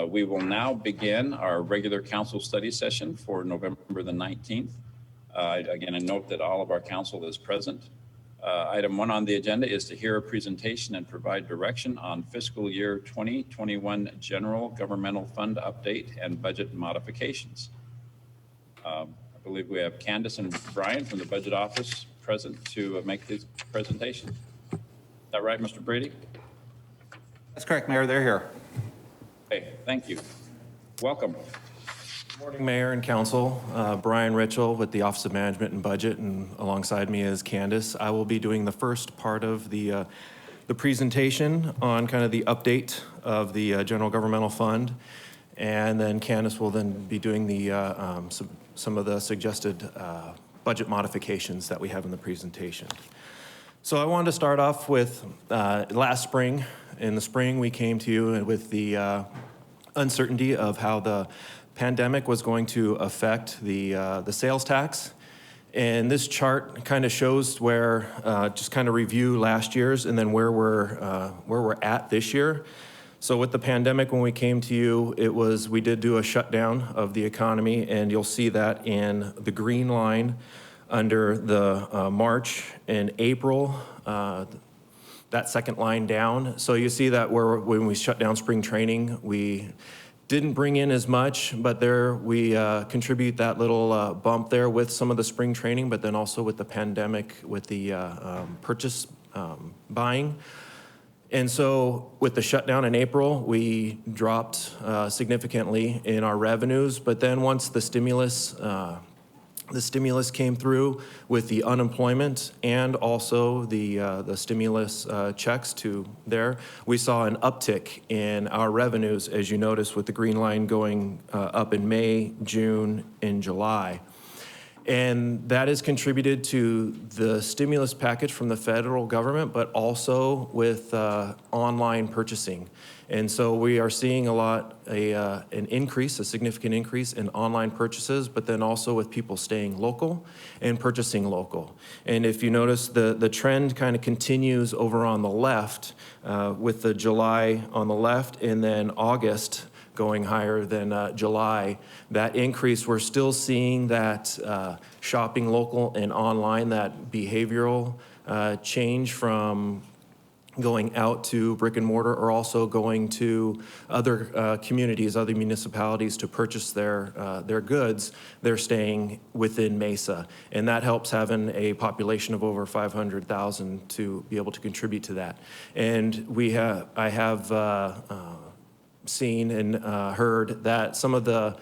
We will now begin our regular council study session for November the 19th. Again, a note that all of our council is present. Item 1 on the agenda is to hear a presentation and provide direction on fiscal year 2021 general governmental fund update and budget modifications. I believe we have Candace and Brian from the budget office present to make this presentation. Is that right, Mr. Brady? That's correct, Mayor. They're here. Okay, thank you. Welcome. Good morning, Mayor and Council. Brian Ritchell with the Office of Management and Budget, and alongside me is Candace. I will be doing the first part of the presentation on kind of the update of the General Governmental Fund, and then Candace will then be doing the some of the suggested budget modifications that we have in the presentation. So I wanted to start off with last spring. In the spring, we came to you with the uncertainty of how the pandemic was going to affect the sales tax. And this chart kind of shows where, just kind of review last year's and then where we're at this year. So with the pandemic, when we came to you, we did do a shutdown of the economy, and you'll see that in the green line under the March and April, that second line down. So you see that when we shut down spring training, we didn't bring in as much, but there we contribute that little bump there with some of the spring training, but then also with the pandemic, with the purchase buying. And so with the shutdown in April, we dropped significantly in our revenues, but then once the stimulus came through with the unemployment and also the stimulus checks to there, we saw an uptick in our revenues, as you notice, with the green line going up in May, June, and July. And that is contributed to the stimulus package from the federal government, but also with online purchasing. And so we are seeing a significant increase in online purchases, but then also with people staying local and purchasing local. And if you notice, the trend kind of continues over on the left with the July on the left and then August going higher than July. That increase, we're still seeing that shopping local and online, that behavioral change from going out to brick and mortar or also going to other communities, other municipalities to purchase their goods. They're staying within Mesa. And that helps having a population of over 500,000 to be able to contribute to that. And I have seen and heard that some of the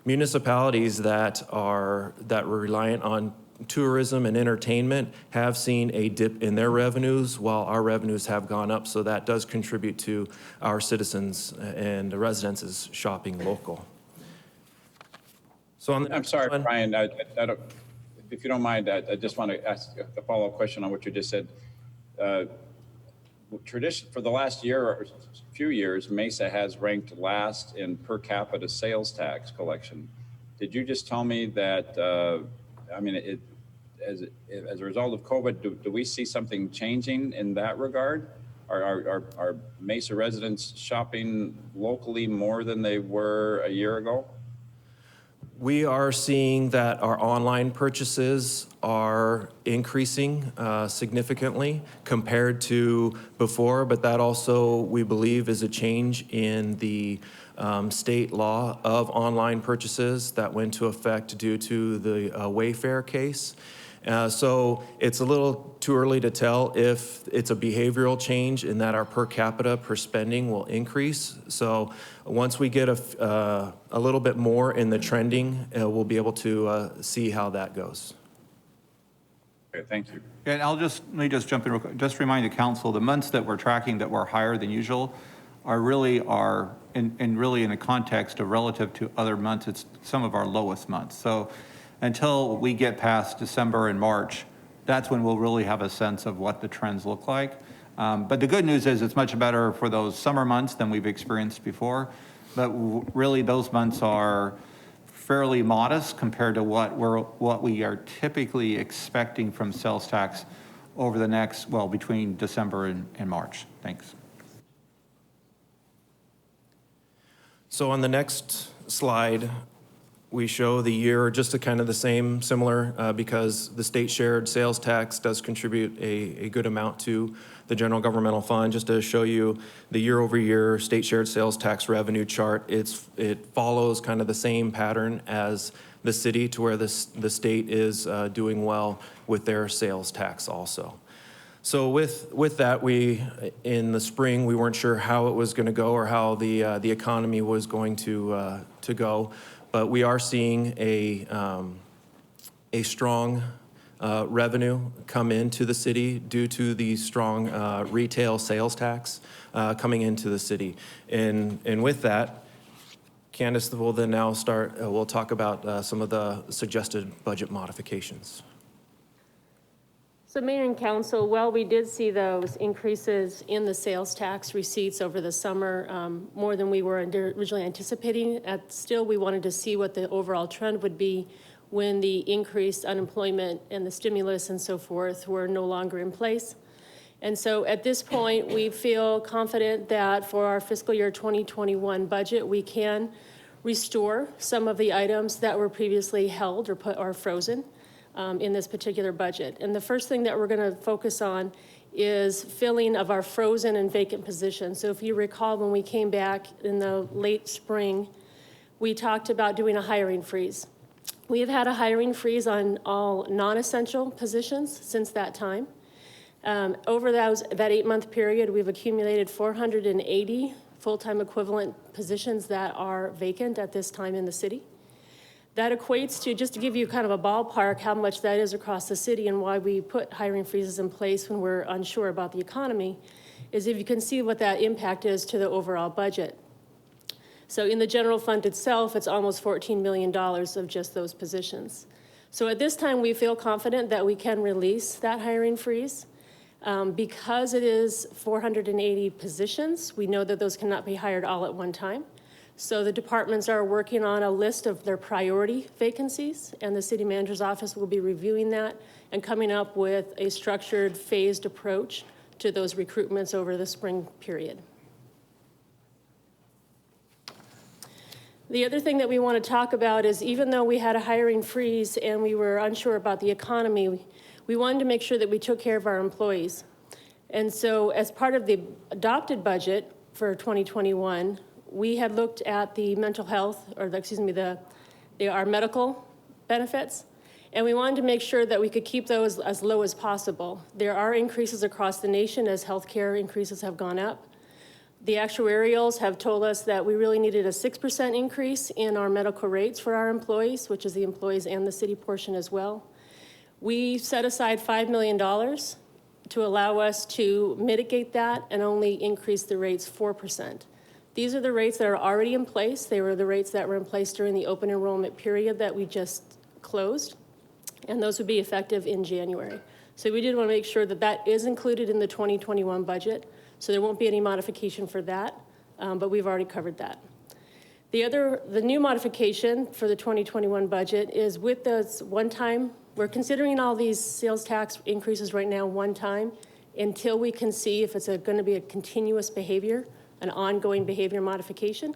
municipalities that were reliant on tourism and entertainment have seen a dip in their revenues while our revenues have gone up. So that does contribute to our citizens and the residents shopping local. So I'm sorry, Brian, I don't, if you don't mind, I just want to ask a follow-up question on what you just said. Tradition for the last year or few years, Mesa has ranked last in per capita sales tax collection. Did you just tell me that? As a result of COVID, do we see something changing in that regard? Are Mesa residents shopping locally more than they were a year ago? We are seeing that our online purchases are increasing significantly compared to before, but that also, we believe, is a change in the state law of online purchases that went into effect due to the Wayfair case. So it's a little too early to tell if it's a behavioral change in that our per capita per spending will increase. So once we get a little bit more in the trending, we'll be able to see how that goes. Okay, thank you. And let me just jump in real quick. Just remind the council, the months that we're tracking that were higher than usual really in the context of relative to other months, it's some of our lowest months. So until we get past December and March, that's when we'll really have a sense of what the trends look like. But the good news is it's much better for those summer months than we've experienced before. But really those months are fairly modest compared to what we are typically expecting from sales tax over the next, between December and March. Thanks. So on the next slide, we show the year just to kind of the same, similar, because the state shared sales tax does contribute a good amount to the general governmental fund. Just to show you the year over year state shared sales tax revenue chart, it follows kind of the same pattern as the city, to where the state is doing well with their sales tax also. So with that, in the spring, we weren't sure how it was going to go or how the economy was going to go, but we are seeing a strong revenue come into the city due to the strong retail sales tax coming into the city. And with that, Candace will then now start, we'll talk about some of the suggested budget modifications. So Mayor and Council, while we did see those increases in the sales tax receipts over the summer, more than we were originally anticipating, still we wanted to see what the overall trend would be when the increased unemployment and the stimulus and so forth were no longer in place. And so at this point, we feel confident that for our fiscal year 2021 budget, we can restore some of the items that were previously held or frozen in this particular budget. And the first thing that we're going to focus on is filling of our frozen and vacant positions. So if you recall, when we came back in the late spring, we talked about doing a hiring freeze. We have had a hiring freeze on all non-essential positions since that time. Over that 8-month period, we've accumulated 480 full-time equivalent positions that are vacant at this time in the city. That equates to, just to give you kind of a ballpark, how much that is across the city and why we put hiring freezes in place when we're unsure about the economy, is if you can see what that impact is to the overall budget. So in the general fund itself, it's almost $14 million of just those positions. So at this time, we feel confident that we can release that hiring freeze. Because it is 480 positions, we know that those cannot be hired all at one time. So the departments are working on a list of their priority vacancies, and the city manager's office will be reviewing that and coming up with a structured, phased approach to those recruitments over the spring period. The other thing that we want to talk about is, even though we had a hiring freeze and we were unsure about the economy, we wanted to make sure that we took care of our employees. And so as part of the adopted budget for 2021, we had looked at the mental health, or our medical benefits, and we wanted to make sure that we could keep those as low as possible. There are increases across the nation as healthcare increases have gone up. The actuarials have told us that we really needed a 6% increase in our medical rates for our employees, which is the employees and the city portion as well. We set aside $5 million to allow us to mitigate that and only increase the rates 4%. These are the rates that are already in place. They were the rates that were in place during the open enrollment period that we just closed, and those would be effective in January. So we did want to make sure that that is included in the 2021 budget, so there won't be any modification for that, but we've already covered that. The new modification for the 2021 budget is with this one-time. We're considering all these sales tax increases right now one time until we can see if it's going to be a continuous behavior, an ongoing behavior modification.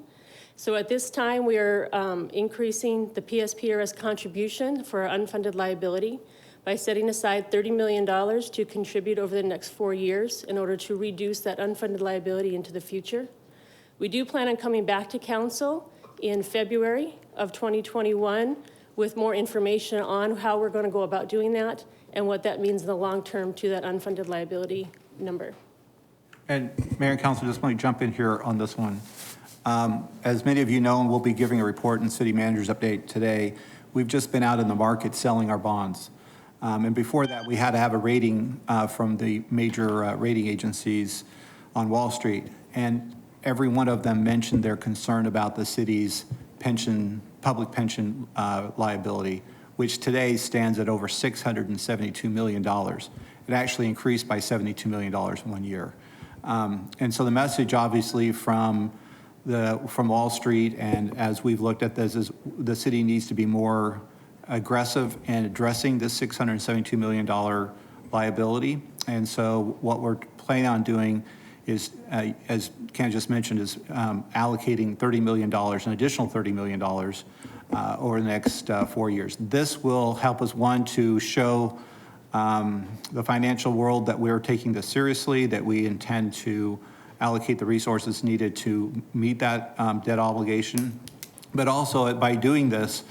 So at this time, we are increasing the PSPRS contribution for our unfunded liability by setting aside $30 million to contribute over the next 4 years in order to reduce that unfunded liability into the future. We do plan on coming back to council in February of 2021 with more information on how we're going to go about doing that and what that means in the long term to that unfunded liability number. And Mayor and Council, just want to jump in here on this one. As many of you know, and we'll be giving a report in City Manager's Update today, we've just been out in the market selling our bonds. And before that, we had to have a rating from the major rating agencies on Wall Street. And every one of them mentioned their concern about the city's public pension liability, which today stands at over $672 million. It actually increased by $72 million in 1 year. And so the message, obviously, from Wall Street, and as we've looked at this, is the city needs to be more aggressive in addressing this $672 million liability. And so what we're planning on doing is, as Ken just mentioned, is allocating $30 million, an additional $30 million over the next 4 years. This will help us, one, to show the financial world that we're taking this seriously, that we intend to allocate the resources needed to meet that debt obligation. But also, by doing this,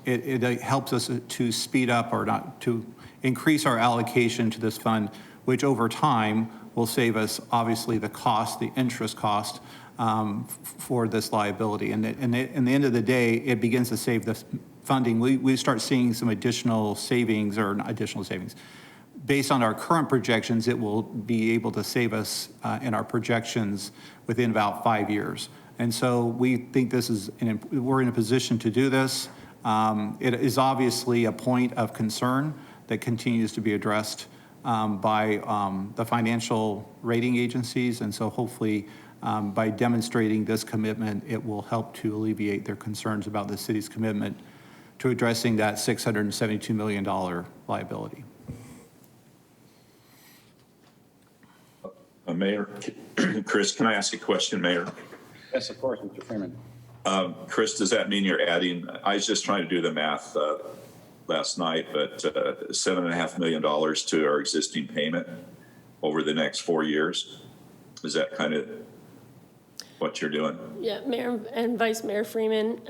it helps us to speed up, or not, to increase our allocation to this fund, which over time will save us, obviously, the cost, the interest cost for this liability. And in the end of the day, it begins to save the funding. We start seeing some additional savings, or not additional savings. Based on our current projections, it will be able to save us in our projections within about 5 years. And so we think this is, we're in a position to do this. It is obviously a point of concern that continues to be addressed by the financial rating agencies. And so hopefully by demonstrating this commitment, it will help to alleviate their concerns about the city's commitment to addressing that $672 million liability. Mayor, Chris, can I ask a question, Mayor? Yes, of course, Mr. Freeman. Chris, does that mean you're adding, I was just trying to do the math last night, but $7.5 million to our existing payment over the next 4 years? Is that kind of what you're doing? Yeah, Mayor and Vice Mayor Freeman,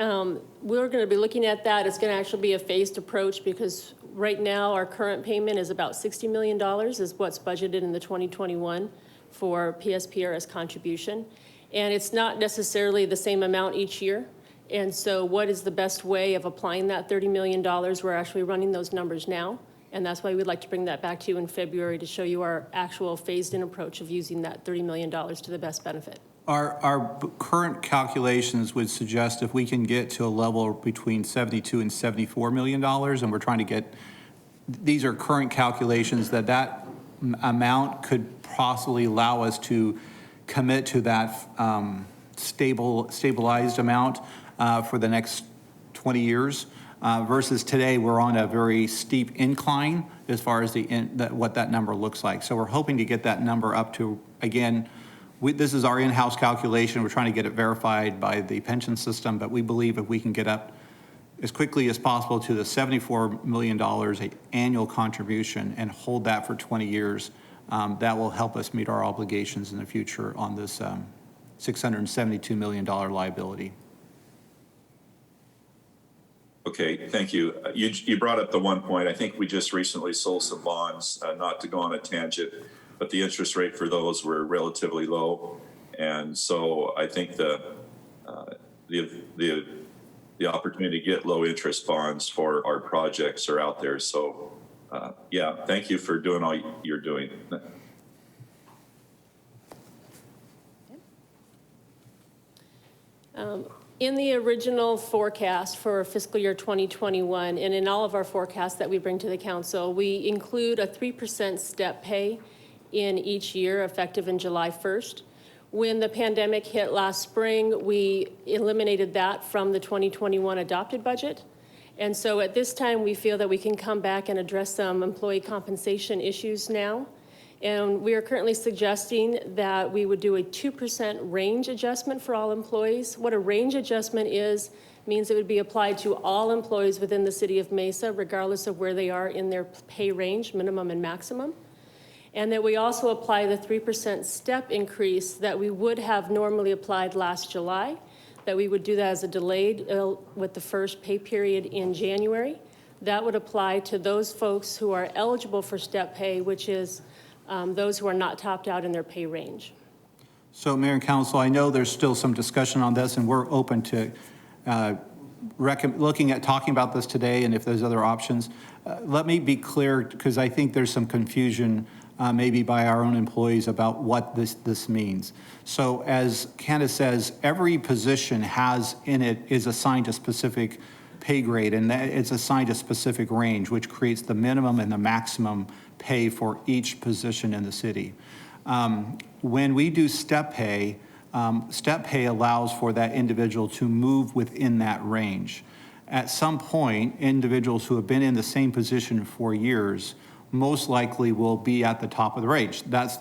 we're going to be looking at that. It's going to actually be a phased approach, because right now our current payment is about $60 million is what's budgeted in the 2021 for PSPRS contribution. And it's not necessarily the same amount each year. And so what is the best way of applying that $30 million? We're actually running those numbers now. And that's why we'd like to bring that back to you in February to show you our actual phased-in approach of using that $30 million to the best benefit. Our current calculations would suggest if we can get to a level between $72 and $74 million, and we're trying to get, these are current calculations, that amount could possibly allow us to commit to that stabilized amount for the next 20 years, versus today we're on a very steep incline as far as what that number looks like. So we're hoping to get that number up to, again, this is our in-house calculation. We're trying to get it verified by the pension system, but we believe if we can get up as quickly as possible to the $74 million annual contribution and hold that for 20 years, that will help us meet our obligations in the future on this $672 million liability. Okay, thank you. You brought up the one point. I think we just recently sold some bonds, not to go on a tangent, but the interest rate for those were relatively low. And so I think the opportunity to get low interest bonds for our projects are out there. So yeah, thank you for doing all you're doing. In the original forecast for fiscal year 2021, and in all of our forecasts that we bring to the council, we include a 3% step pay in each year effective in July 1st. When the pandemic hit last spring, we eliminated that from the 2021 adopted budget. And so at this time, we feel that we can come back and address some employee compensation issues now. And we are currently suggesting that we would do a 2% range adjustment for all employees. What a range adjustment is, means it would be applied to all employees within the city of Mesa, regardless of where they are in their pay range, minimum and maximum. And that we also apply the 3% step increase that we would have normally applied last July, that we would do that as a delayed with the first pay period in January. That would apply to those folks who are eligible for step pay, which is those who are not topped out in their pay range. So Mayor and Council, I know there's still some discussion on this, and we're open to looking at talking about this today, and if there's other options. Let me be clear, because I think there's some confusion maybe by our own employees about what this means. So as Candace says, every position has in it is assigned a specific pay grade, and that it's assigned a specific range, which creates the minimum and the maximum pay for each position in the city. When we do step pay allows for that individual to move within that range. At some point, individuals who have been in the same position for years most likely will be at the top of the range. That's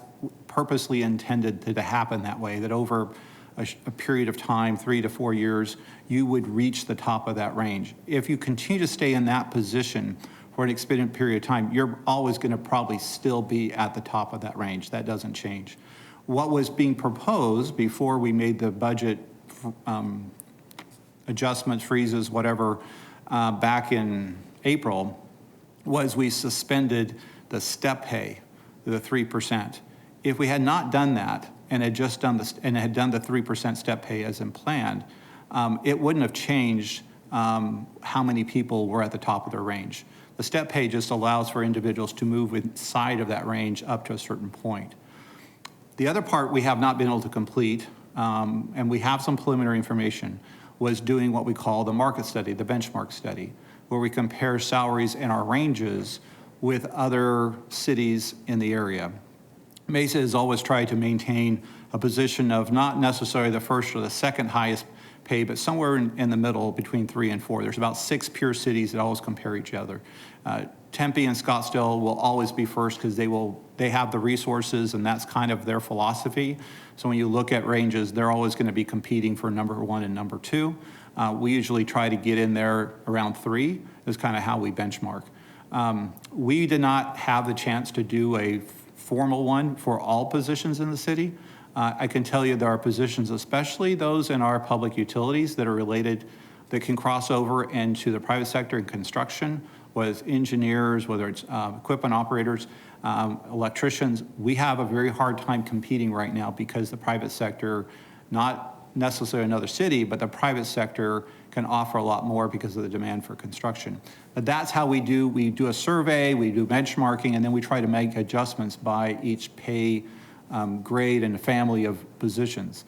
purposely intended to happen that way, that over a period of time, 3 to 4 years, you would reach the top of that range. If you continue to stay in that position for an extended period of time, you're always going to probably still be at the top of that range. That doesn't change. What was being proposed before we made the budget adjustments, freezes, whatever, back in April, was we suspended the step pay, the 3%. If we had not done that and had just done the 3% step pay as in planned, it wouldn't have changed how many people were at the top of their range. The step pay just allows for individuals to move inside of that range up to a certain point. The other part we have not been able to complete, and we have some preliminary information, was doing what we call the market study, the benchmark study, where we compare salaries and our ranges with other cities in the area. Mesa has always tried to maintain a position of not necessarily the first or the second highest pay, but somewhere in the middle between 3 and 4. There's about 6 peer cities that always compare each other. Tempe and Scottsdale will always be first because they have the resources and that's kind of their philosophy. So when you look at ranges, they're always going to be competing for number 1 and number 2. We usually try to get in there around 3 is kind of how we benchmark. We did not have the chance to do a formal one for all positions in the city. I can tell you there are positions, especially those in our public utilities that are related, that can cross over into the private sector in construction, whether it's engineers, whether it's equipment operators, electricians. We have a very hard time competing right now because the private sector, not necessarily another city, but the private sector can offer a lot more because of the demand for construction. But that's how we do a survey, we do benchmarking, and then we try to make adjustments by each pay grade and family of positions.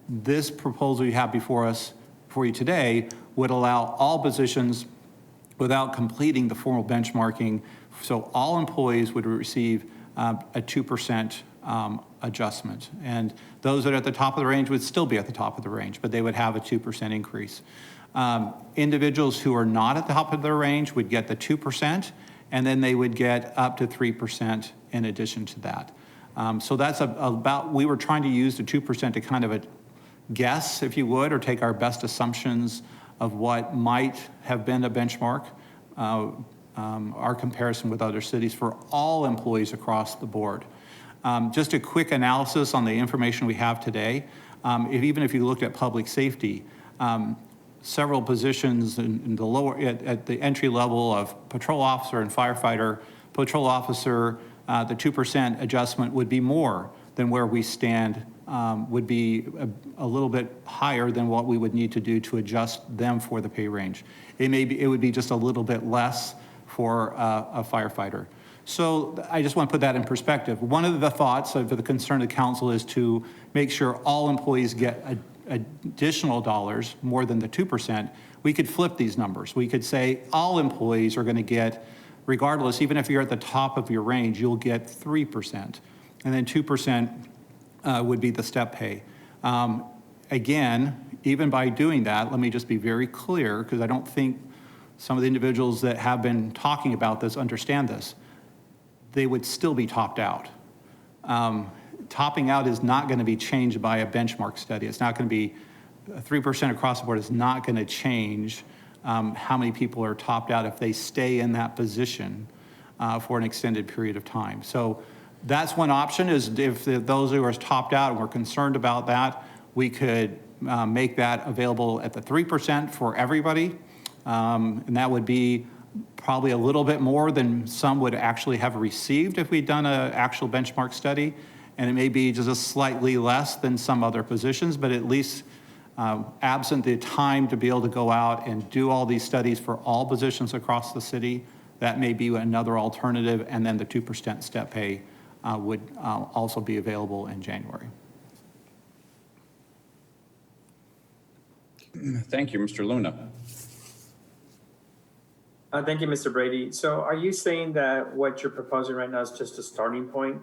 This proposal you have before you today would allow all positions without completing the formal benchmarking. So all employees would receive a 2% adjustment. And those that are at the top of the range would still be at the top of the range, but they would have a 2% increase. Individuals who are not at the top of their range would get the 2%, and then they would get up to 3% in addition to that. So that's we were trying to use the 2% to kind of a guess, if you would, or take our best assumptions of what might have been a benchmark, our comparison with other cities for all employees across the board. Just a quick analysis on the information we have today. Even if you looked at public safety, several positions in the lower, at the entry level of patrol officer and firefighter, patrol officer, the 2% adjustment would be more than where we stand, would be a little bit higher than what we would need to do to adjust them for the pay range. It would be just a little bit less for a firefighter. So I just want to put that in perspective. One of the thoughts of the concern of the council is to make sure all employees get additional dollars, more than the 2%. We could flip these numbers. We could say all employees are going to get, regardless, even if you're at the top of your range, you'll get 3%. And then 2% would be the step pay. Again, even by doing that, let me just be very clear, because I don't think some of the individuals that have been talking about this understand this. They would still be topped out. Topping out is not going to be changed by a benchmark study. It's not going to be 3% across the board. Is not going to change how many people are topped out if they stay in that position for an extended period of time. So that's one option, is if those who are topped out and we're concerned about that, we could make that available at the 3% for everybody. And that would be probably a little bit more than some would actually have received if we'd done an actual benchmark study. And it may be just a slightly less than some other positions, but at least absent the time to be able to go out and do all these studies for all positions across the city, that may be another alternative. And then the 2% step pay would also be available in January. Thank you, Mr. Luna. Thank you, Mr. Brady. So are you saying that what you're proposing right now is just a starting point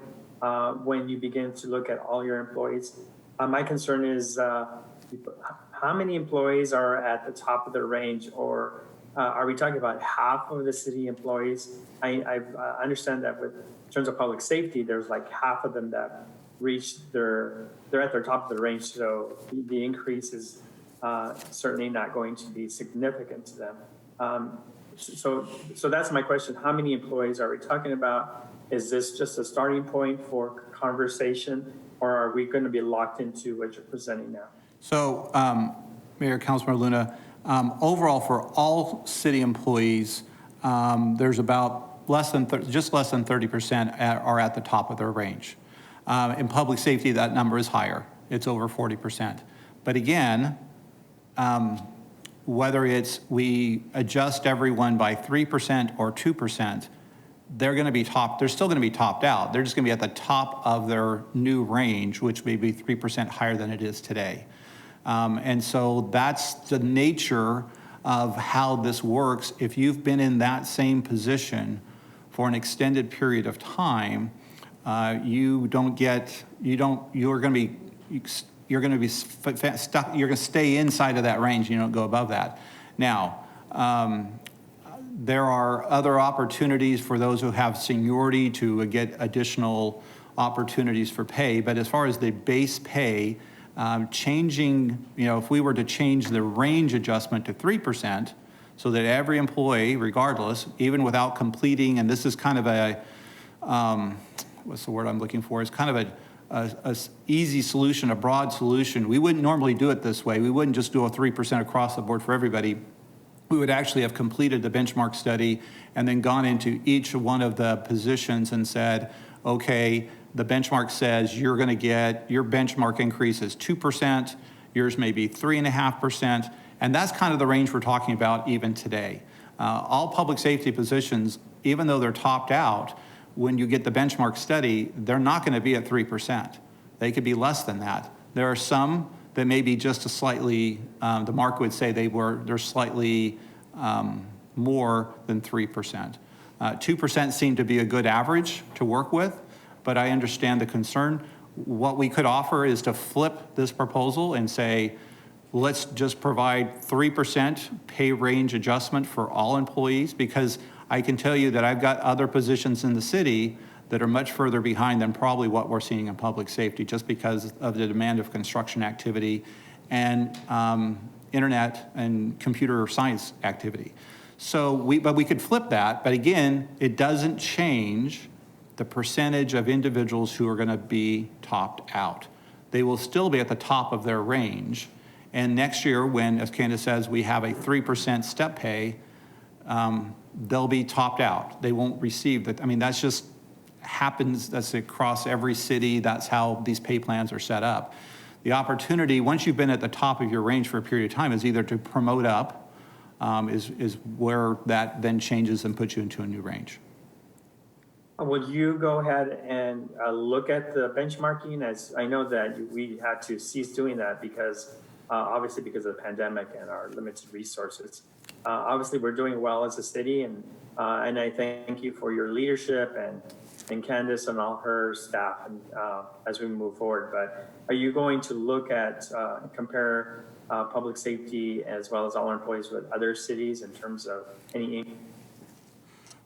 when you begin to look at all your employees? My concern is how many employees are at the top of their range, or are we talking about half of the city employees? I understand that with in terms of public safety, there's like half of them that reached they're at their top of the range, so the increase is certainly not going to be significant to them. So that's my question. How many employees are we talking about? Is this just a starting point for conversation, or are we going to be locked into what you're presenting now? So, Mayor, Councilmember Luna, overall for all city employees, there's about just less than 30% are at the top of their range. In public safety, that number is higher. It's over 40%. But again, whether it's we adjust everyone by 3% or 2%, they're still going to be topped out. They're just going to be at the top of their new range, which may be 3% higher than it is today. And so that's the nature of how this works. If you've been in that same position for an extended period of time, you're going to be stuck. You're going to stay inside of that range. You don't go above that. Now, there are other opportunities for those who have seniority to get additional opportunities for pay. But as far as the base pay, changing, if we were to change the range adjustment to 3%, so that every employee, regardless, even without completing, and this is kind of a, what's the word I'm looking for? It's kind of a easy solution, a broad solution. We wouldn't normally do it this way. We wouldn't just do a 3% across the board for everybody. We would actually have completed the benchmark study and then gone into each one of the positions and said, okay, the benchmark says you're going to get, your benchmark increase is 2%, yours may be 3.5%, and that's kind of the range we're talking about even today. All public safety positions, even though they're topped out, when you get the benchmark study, they're not going to be at 3%. They could be less than that. There are some that may be just a slightly, the market would say they're slightly more than 3%. 2% seemed to be a good average to work with, but I understand the concern. What we could offer is to flip this proposal and say, let's just provide 3% pay range adjustment for all employees, because I can tell you that I've got other positions in the city that are much further behind than probably what we're seeing in public safety, just because of the demand of construction activity and internet and computer science activity. So but we could flip that, but again, it doesn't change the percentage of individuals who are going to be topped out. They will still be at the top of their range. And next year, when, as Candace says, we have a 3% step pay, they'll be topped out. They won't receive that. I mean, that's just happens. That's across every city. That's how these pay plans are set up. The opportunity, once you've been at the top of your range for a period of time, is either to promote up, is where that then changes and puts you into a new range. Will you go ahead and look at the benchmarking? As I know that we had to cease doing that because obviously because of the pandemic and our limited resources. Obviously, we're doing well as a city, and I thank you for your leadership and Candace and all her staff and as we move forward. But are you going to look at compare public safety as well as all our employees with other cities in terms of any?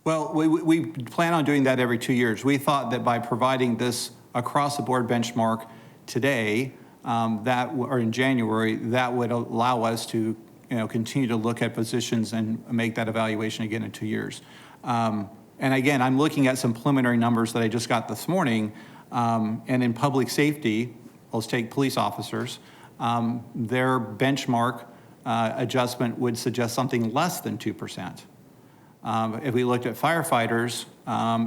Well, we plan on doing that every 2 years. We thought that by providing this across-the-board benchmark today, or in January, that would allow us to continue to look at positions and make that evaluation again in 2 years. And again, I'm looking at some preliminary numbers that I just got this morning. And in public safety, let's take police officers, their benchmark adjustment would suggest something less than 2%. If we looked at firefighters,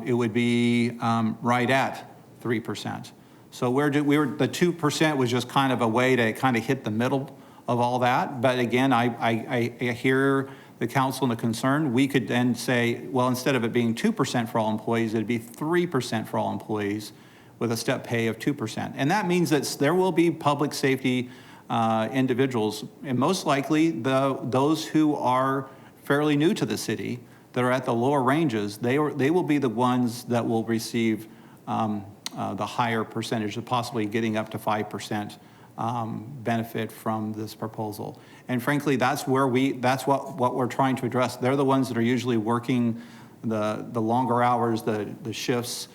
it would be right at 3%. So the 2% was just kind of a way to kind of hit the middle of all that. But again, I hear the council and the concern. We could then say, well, instead of it being 2% for all employees, it'd be 3% for all employees with a step pay of 2%. And that means that there will be public safety individuals, and most likely those who are fairly new to the city that are at the lower ranges, they will be the ones that will receive the higher percentage, of possibly getting up to 5% benefit from this proposal. And frankly, that's what we're trying to address. They're the ones that are usually working the longer hours, the shifts.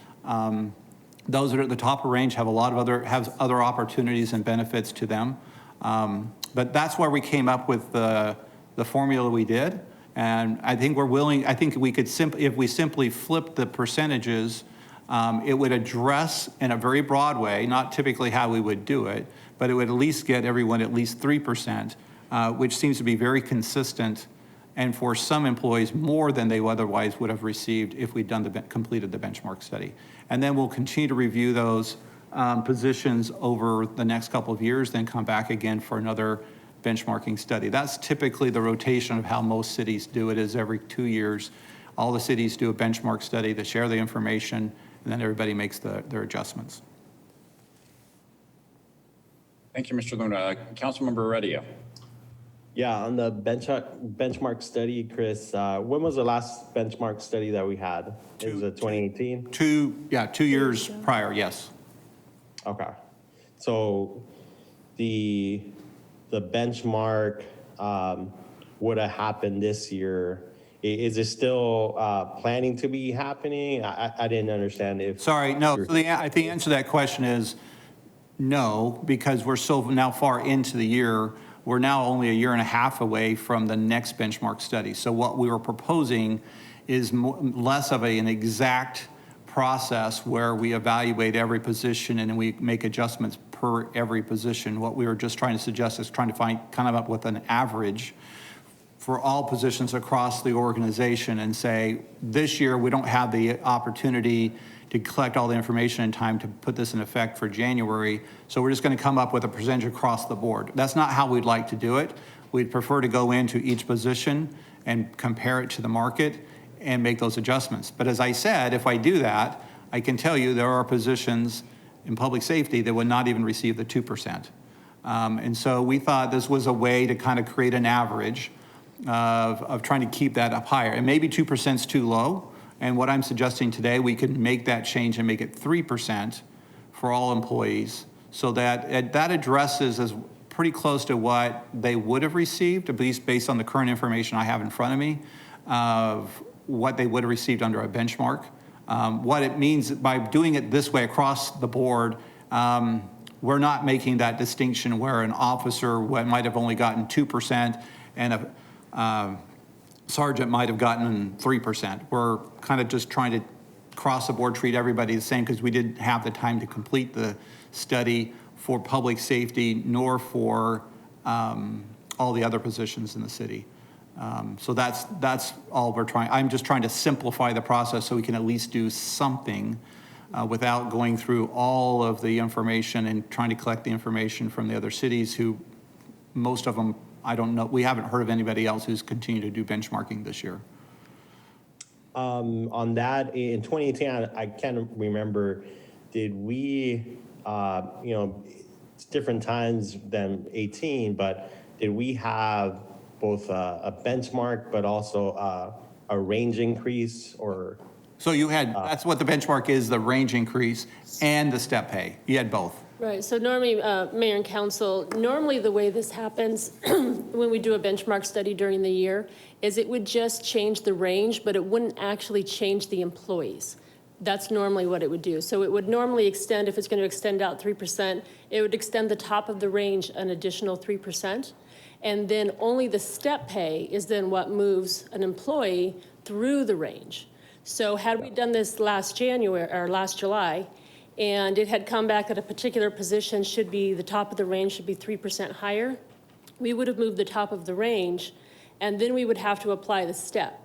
Those that are at the top of range have other opportunities and benefits to them. But that's where we came up with the formula we did. And I think we could if we simply flip the percentages, it would address in a very broad way, not typically how we would do it, but it would at least get everyone at least 3%, which seems to be very consistent, and for some employees more than they otherwise would have received if we'd completed the benchmark study. And then we'll continue to review those positions over the next couple of years, then come back again for another benchmarking study. That's typically the rotation of how most cities do it, is every 2 years. All the cities do a benchmark study, they share the information, and then everybody makes their adjustments. Thank you, Mr. Luna. Councilmember Heredia. Yeah, on the benchmark study, Chris, when was the last benchmark study that we had? It was 2018? 2 years prior, yes. Okay. So the benchmark would have happened this year. Is it still planning to be happening? I didn't understand if. Sorry, no. So the answer to that question is no, because we're so now far into the year. We're now only a year and a half away from the next benchmark study. So what we were proposing is less of an exact process where we evaluate every position and then we make adjustments per every position. What we were just trying to suggest is trying to come up with an average for all positions across the organization and say, this year we don't have the opportunity to collect all the information in time to put this in effect for January. So we're just going to come up with a percentage across the board. That's not how we'd like to do it. We'd prefer to go into each position and compare it to the market and make those adjustments. But as I said, if I do that, I can tell you there are positions in public safety that would not even receive the 2%. And so we thought this was a way to kind of create an average of trying to keep that up higher. And maybe 2% is too low. And what I'm suggesting today, we can make that change and make it 3% for all employees, so that that addresses is pretty close to what they would have received, at least based on the current information I have in front of me, of what they would have received under a benchmark. What it means by doing it this way across the board, we're not making that distinction where an officer might have only gotten 2% and a sergeant might have gotten 3%. We're kind of just trying to cross the board treat everybody the same, because we didn't have the time to complete the study for public safety nor for all the other positions in the city. So that's all we're trying. I'm just trying to simplify the process so we can at least do something without going through all of the information and trying to collect the information from the other cities, who most of them, I don't know, we haven't heard of anybody else who's continued to do benchmarking this year. On that, in 2018, I can't remember, did we, it's different times than 18, but did we have both a benchmark but also a range increase? Or so you had, that's what the benchmark is, the range increase and the step pay. You had both. Right, so normally, Mayor and Council, normally the way this happens when we do a benchmark study during the year is it would just change the range, but it wouldn't actually change the employees. That's normally what it would do. So it would normally extend, if it's going to extend out 3%, it would extend the top of the range an additional 3%. And then only the step pay is then what moves an employee through the range. So had we done this last July, and it had come back at a particular position should be, the top of the range should be 3% higher, we would have moved the top of the range, and then we would have to apply the step.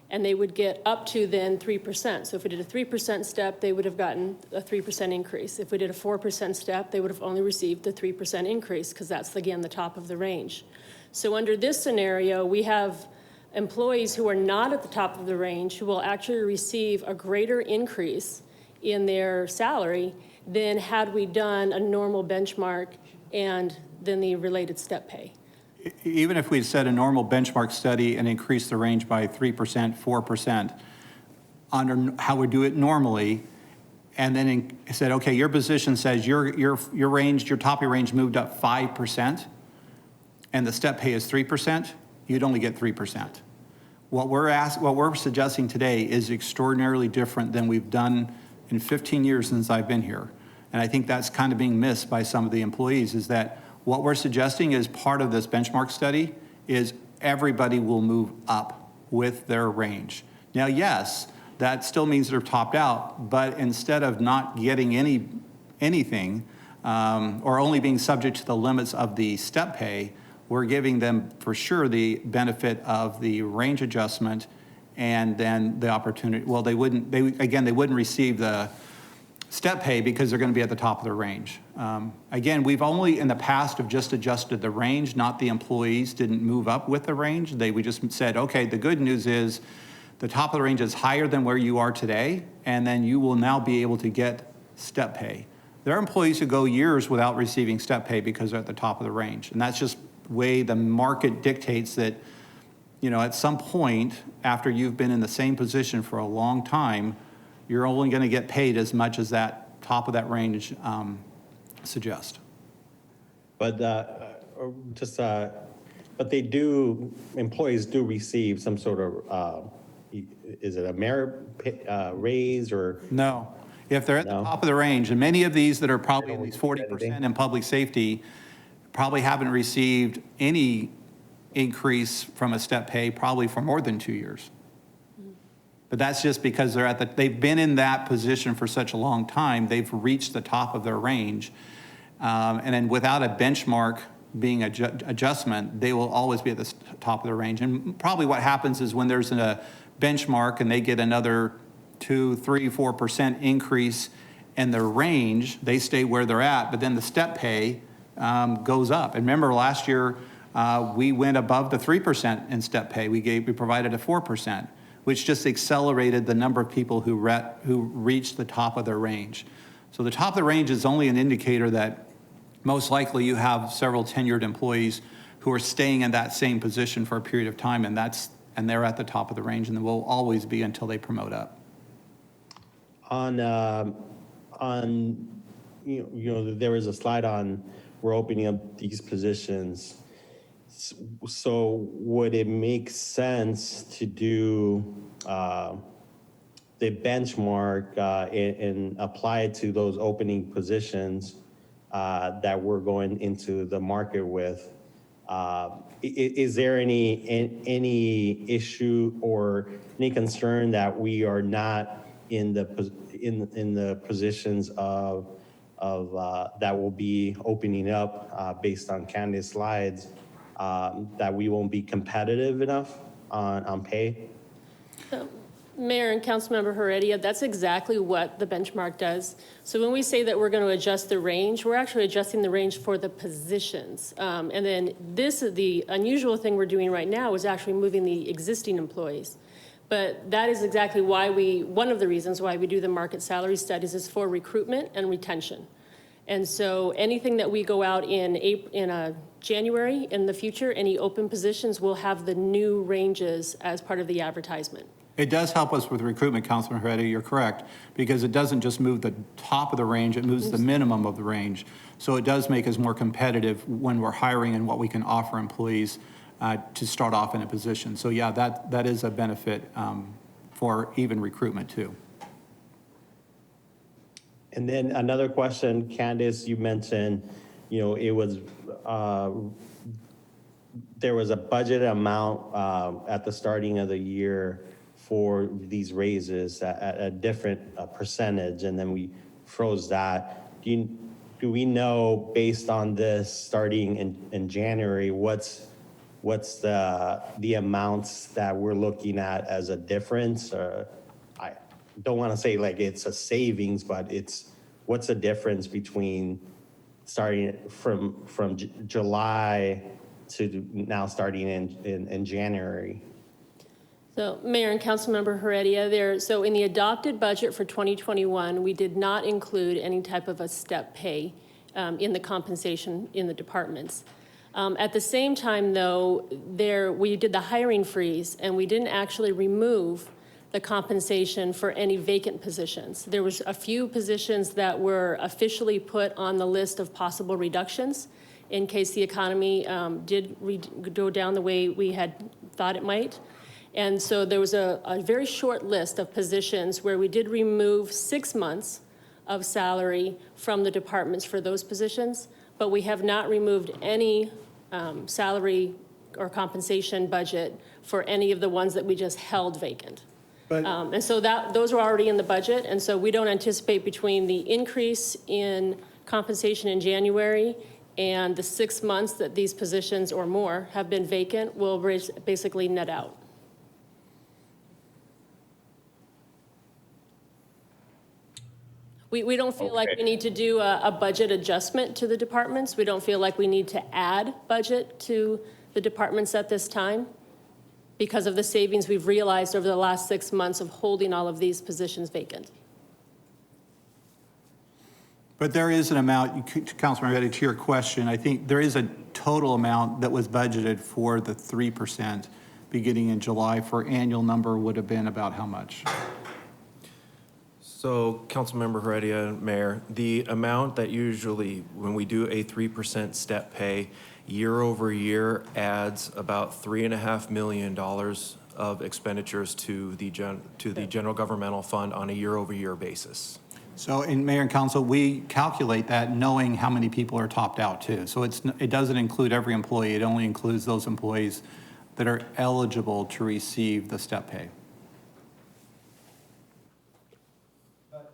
And they would get up to then 3%. So if we did a 3% step, they would have gotten a 3% increase. If we did a 4% step, they would have only received the 3% increase, because that's, again, the top of the range. So under this scenario, we have employees who are not at the top of the range who will actually receive a greater increase in their salary than had we done a normal benchmark and then the related step pay. Even if we set a normal benchmark study and increase the range by 3%, 4%, under how we do it normally, and then said, okay, your position says your range, your top of your range moved up 5%, and the step pay is 3%, you'd only get 3%. What we're suggesting today is extraordinarily different than we've done in 15 years since I've been here. And I think that's kind of being missed by some of the employees, is that what we're suggesting is part of this benchmark study is everybody will move up with their range. Now, yes, that still means they're topped out, but instead of not getting anything or only being subject to the limits of the step pay, we're giving them for sure the benefit of the range adjustment and then the opportunity. Well, they wouldn't receive the step pay because they're going to be at the top of their range. Again, we've only in the past have just adjusted the range, not the employees didn't move up with the range. We just said, okay, the good news is the top of the range is higher than where you are today, and then you will now be able to get step pay. There are employees who go years without receiving step pay because they're at the top of the range, and that's just the way the market dictates that, at some point after you've been in the same position for a long time, you're only going to get paid as much as that top of that range suggests. But but employees do receive some sort of, is it a merit raise or? No. If they're at the top of the range, and many of these that are probably at least 40% in public safety probably haven't received any increase from a step pay probably for more than 2 years. But that's just because they've been in that position for such a long time, they've reached the top of their range. And then without a benchmark being adjustment, they will always be at the top of their range. And probably what happens is when there's a benchmark and they get another 2, 3, 4% increase in their range, they stay where they're at, but then the step pay goes up. And remember last year, we went above the 3% in step pay. We provided a 4%. Which just accelerated the number of people who reached the top of their range. So the top of the range is only an indicator that most likely you have several tenured employees who are staying in that same position for a period of time, and they're at the top of the range, and they will always be until they promote up. There was a slide on we're opening up these positions. So would it make sense to do the benchmark and apply it to those opening positions that we're going into the market with? Is there any issue or any concern that we are not in the positions of that will be opening up based on Candace's slides? That we won't be competitive enough on pay? So, Mayor and Councilmember Heredia, that's exactly what the benchmark does. So when we say that we're going to adjust the range, we're actually adjusting the range for the positions. And then the unusual thing we're doing right now is actually moving the existing employees. But that is exactly why one of the reasons why we do the market salary studies is for recruitment and retention. And so anything that we go out in January in the future, any open positions will have the new ranges as part of the advertisement. It does help us with recruitment, Councilman Heredia, you're correct, because it doesn't just move the top of the range, it moves the minimum of the range. So it does make us more competitive when we're hiring and what we can offer employees to start off in a position. So yeah, that is a benefit for even recruitment too. And then another question, Candace, you mentioned, it was, there was a budget amount at the starting of the year for these raises at a different percentage, and then we froze that. Do we know, based on this starting in January, what's the amounts that we're looking at as a difference? I don't want to say like it's a savings, but what's the difference between starting from July to now starting in January? So Mayor and Councilmember Heredia, so in the adopted budget for 2021, we did not include any type of a step pay in the compensation in the departments. At the same time, though, we did the hiring freeze, and we didn't actually remove the compensation for any vacant positions. There was a few positions that were officially put on the list of possible reductions in case the economy did go down the way we had thought it might. And so there was a very short list of positions where we did remove 6 months of salary from the departments for those positions, but we have not removed any salary or compensation budget for any of the ones that we just held vacant. And so those are already in the budget, and so we don't anticipate between the increase in compensation in January and the 6 months that these positions or more have been vacant will basically net out. We don't feel like we need to do a budget adjustment to the departments. We don't feel like we need to add budget to the departments at this time because of the savings we've realized over the last 6 months of holding all of these positions vacant. But there is an amount, Councilman Reddy, to your question, I think there is a total amount that was budgeted for the 3% beginning in July. For annual number would have been about how much? So, Councilmember Heredia, Mayor, the amount that usually, when we do a 3% step pay, year over year adds about $3.5 million of expenditures to the general governmental fund on a year over year basis. So in Mayor and Council, we calculate that knowing how many people are topped out too. So it doesn't include every employee. It only includes those employees that are eligible to receive the step pay.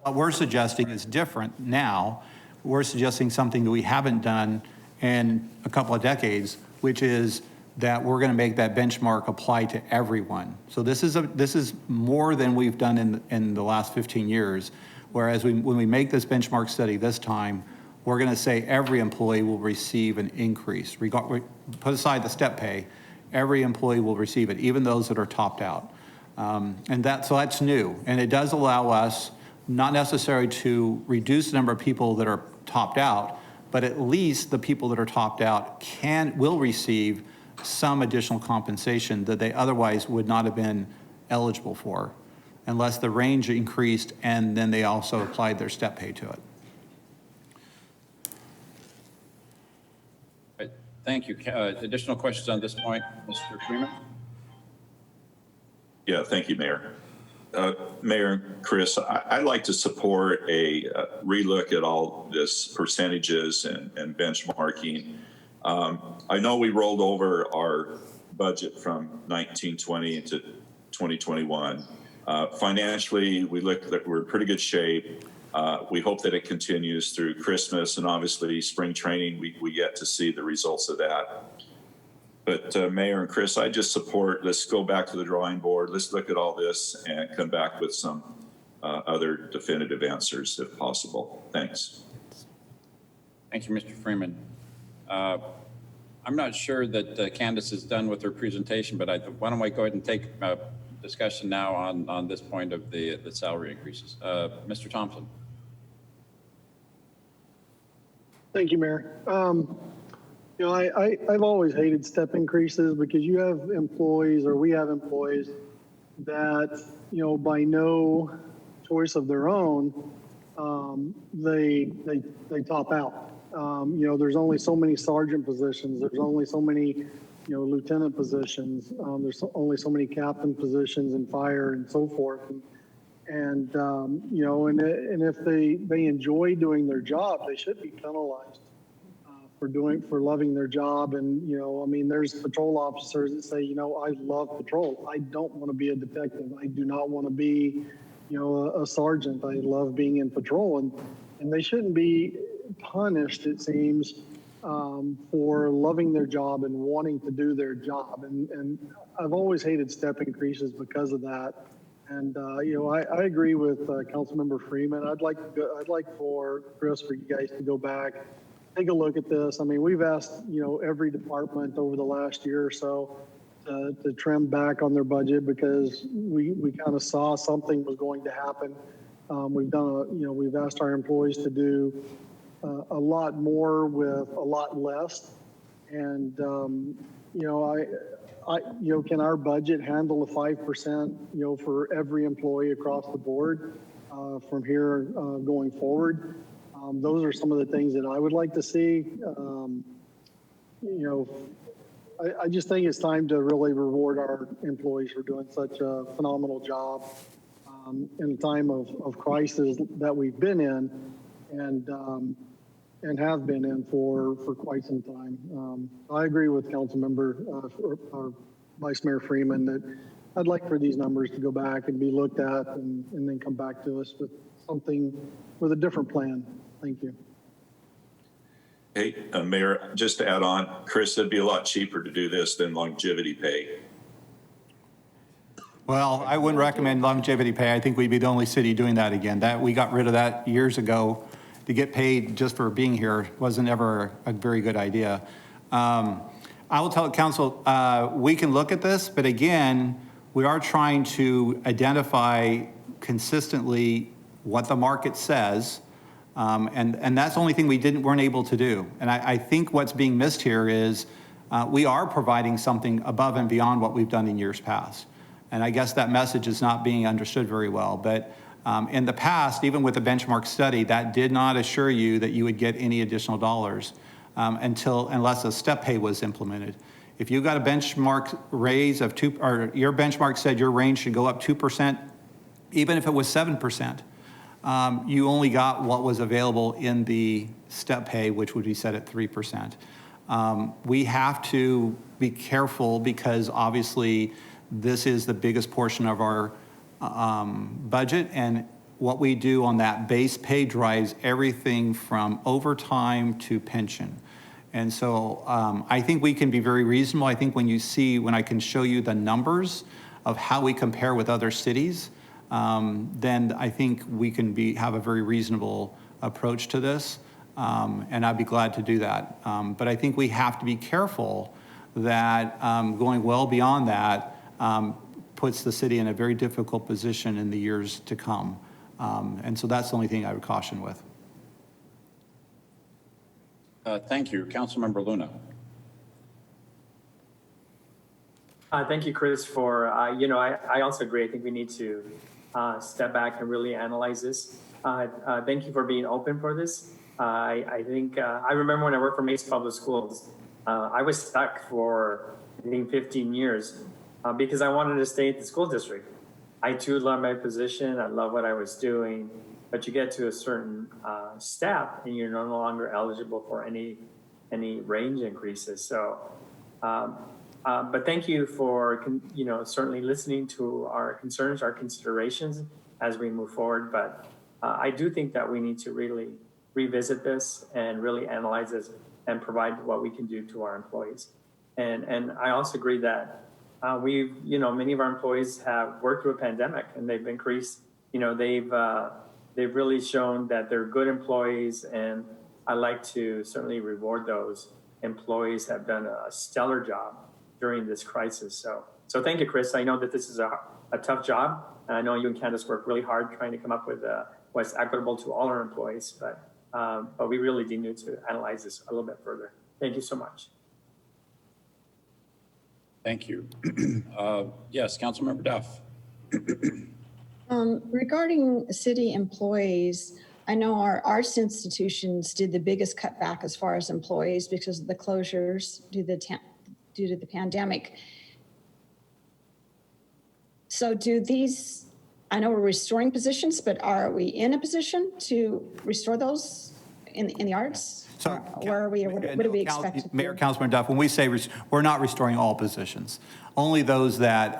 What we're suggesting is different now. We're suggesting something that we haven't done in a couple of decades, which is that we're going to make that benchmark apply to everyone. So this is more than we've done in the last 15 years. Whereas when we make this benchmark study this time, we're going to say every employee will receive an increase. Put aside the step pay, every employee will receive it, even those that are topped out. So that's new, and it does allow us not necessarily to reduce the number of people that are topped out, but at least the people that are topped out will receive some additional compensation that they otherwise would not have been eligible for, unless the range increased and then they also applied their step pay to it. Right. Thank you. Additional questions on this point, Mr. Freeman? Yeah, thank you, Mayor. Mayor and Chris, I'd like to support a relook at all this percentages and benchmarking. I know we rolled over our budget from 1920 into 2021. Financially, we look like we're in pretty good shape. We hope that it continues through Christmas and obviously spring training. We get to see the results of that. But Mayor and Chris, I just support, let's go back to the drawing board. Let's look at all this and come back with some other definitive answers if possible. Thanks. Thank you, Mr. Freeman. I'm not sure that Candace is done with her presentation, but why don't I go ahead and take discussion now on this point of the salary increases. Mr. Thompson. Thank you, Mayor. You know, I've always hated step increases because you have employees, or we have employees that, you know, by no choice of their own, they top out. You know, there's only so many sergeant positions. There's only so many, you know, lieutenant positions. There's only so many captain positions in fire and so forth. And you know, and if they enjoy doing their job, they should be penalized for loving their job. And, you know, I mean, there's patrol officers that say, you know, I love patrol. I don't want to be a detective. I do not want to be, you know, a sergeant. I love being in patrol. And they shouldn't be punished, it seems, for loving their job and wanting to do their job. And I've always hated step increases because of that. And, you know, I agree with Councilmember Freeman. I'd like for Chris, for you guys to go back, take a look at this. I mean, we've asked, you know, every department over the last year or so to trim back on their budget because we kind of saw something was going to happen. We've asked our employees to do a lot more with a lot less. And, can our budget handle a 5%, for every employee across the board from here going forward? Those are some of the things that I would like to see. I just think it's time to really reward our employees for doing such a phenomenal job in a time of crisis that we've been in and have been in for quite some time. I agree with Councilmember or Vice Mayor Freeman that I'd like for these numbers to go back and be looked at and then come back to us with something, with a different plan. Thank you. Hey, Mayor, just to add on, Chris, it'd be a lot cheaper to do this than longevity pay. Well, I wouldn't recommend longevity pay. I think we'd be the only city doing that again. We got rid of that years ago. To get paid just for being here wasn't ever a very good idea. I will tell council, we can look at this, but again, we are trying to identify consistently what the market says. And that's the only thing we weren't able to do. And I think what's being missed here is we are providing something above and beyond what we've done in years past. And I guess that message is not being understood very well. But in the past, even with the benchmark study, that did not assure you that you would get any additional dollars unless a step pay was implemented. If you got a benchmark raise of or your benchmark said your range should go up 2%, even if it was 7%, you only got what was available in the step pay, which would be set at 3%. We have to be careful because obviously this is the biggest portion of our budget, and what we do on that base pay drives everything from overtime to pension. And so I think we can be very reasonable. I think when I can show you the numbers of how we compare with other cities, then I think we can have a very reasonable approach to this, and I'd be glad to do that. But I think we have to be careful that going well beyond that puts the city in a very difficult position in the years to come. And so that's the only thing I would caution with. Thank you. Councilmember Luna. Thank you, Chris, for, I also agree. I think we need to step back and really analyze this. Thank you for being open for this. I think, I remember when I worked for Mesa Public Schools, I was stuck for, I think, 15 years because I wanted to stay at the school district. I too love my position. I love what I was doing, but you get to a certain step and you're no longer eligible for any range increases. So, but thank you for, certainly listening to our concerns, our considerations as we move forward. But I do think that we need to really revisit this and really analyze this and provide what we can do to our employees. And I also agree that many of our employees have worked through a pandemic and they've increased, they've really shown that they're good employees, and I like to certainly reward those employees that have done a stellar job during this crisis. So thank you, Chris. I know that this is a tough job, and I know you and Candace work really hard trying to come up with what's equitable to all our employees, but we really do need to analyze this a little bit further. Thank you so much. Thank you. Yes, Councilmember Duff. Regarding city employees, I know our arts institutions did the biggest cutback as far as employees because of the closures due to the pandemic. So I know we're restoring positions, but are we in a position to restore those in the arts? So, where are we? What do we expect? Mayor, Councilman Duff, when we say we're not restoring all positions, only those that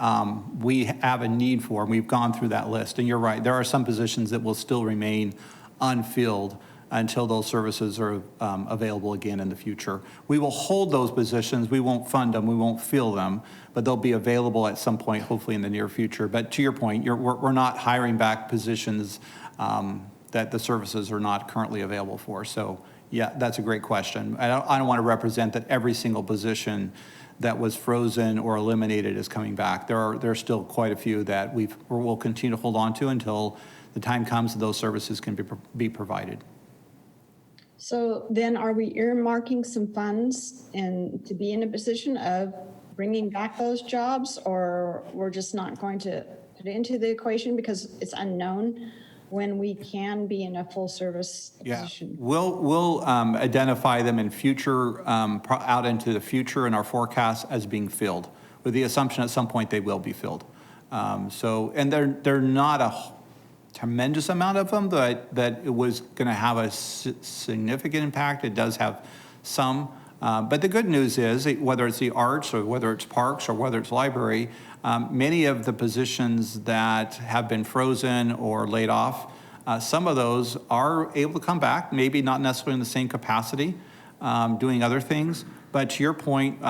we have a need for, and we've gone through that list. And you're right, there are some positions that will still remain unfilled until those services are available again in the future. We will hold those positions. We won't fund them. We won't fill them, but they'll be available at some point, hopefully in the near future. But to your point, we're not hiring back positions that the services are not currently available for. So yeah, that's a great question. I don't want to represent that every single position that was frozen or eliminated is coming back. There are still quite a few that we'll continue to hold on to until the time comes that those services can be provided. So then are we earmarking some funds and to be in a position of bringing back those jobs, or we're just not going to put it into the equation because it's unknown when we can be in a full service position? We'll identify them in future, out into the future in our forecast as being filled, with the assumption at some point they will be filled. So, and they're not a tremendous amount of them that it was going to have a significant impact. It does have some. But the good news is, whether it's the arts or whether it's parks or whether it's library, many of the positions that have been frozen or laid off, some of those are able to come back, maybe not necessarily in the same capacity, doing other things. But to your point,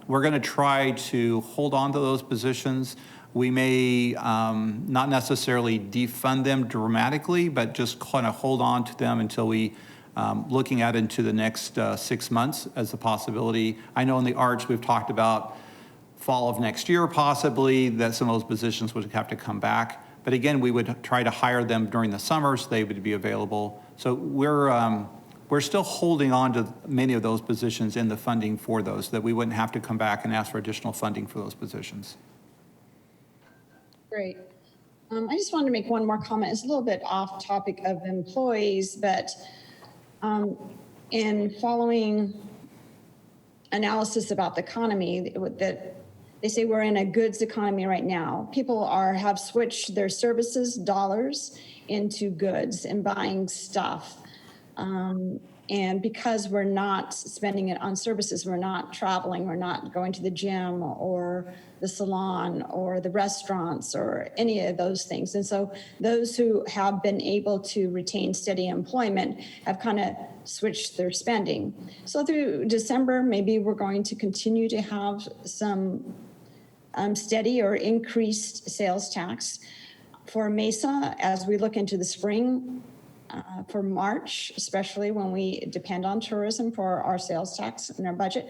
we're going to try to hold on to those positions. We may not necessarily defund them dramatically, but just kind of hold on to them until we looking at into the next 6 months as a possibility. I know in the arts we've talked about fall of next year possibly that some of those positions would have to come back. But again, we would try to hire them during the summer so they would be available. So we're still holding on to many of those positions in the funding for those, that we wouldn't have to come back and ask for additional funding for those positions. Great. I just wanted to make one more comment. It's a little bit off topic of employees, but in following analysis about the economy, that they say we're in a goods economy right now. People have switched their services dollars into goods and buying stuff. And because we're not spending it on services, we're not traveling, we're not going to the gym or the salon or the restaurants or any of those things. And so those who have been able to retain steady employment have kind of switched their spending. So through December, maybe we're going to continue to have some steady or increased sales tax. For Mesa, as we look into the spring, for March, especially when we depend on tourism for our sales tax and our budget,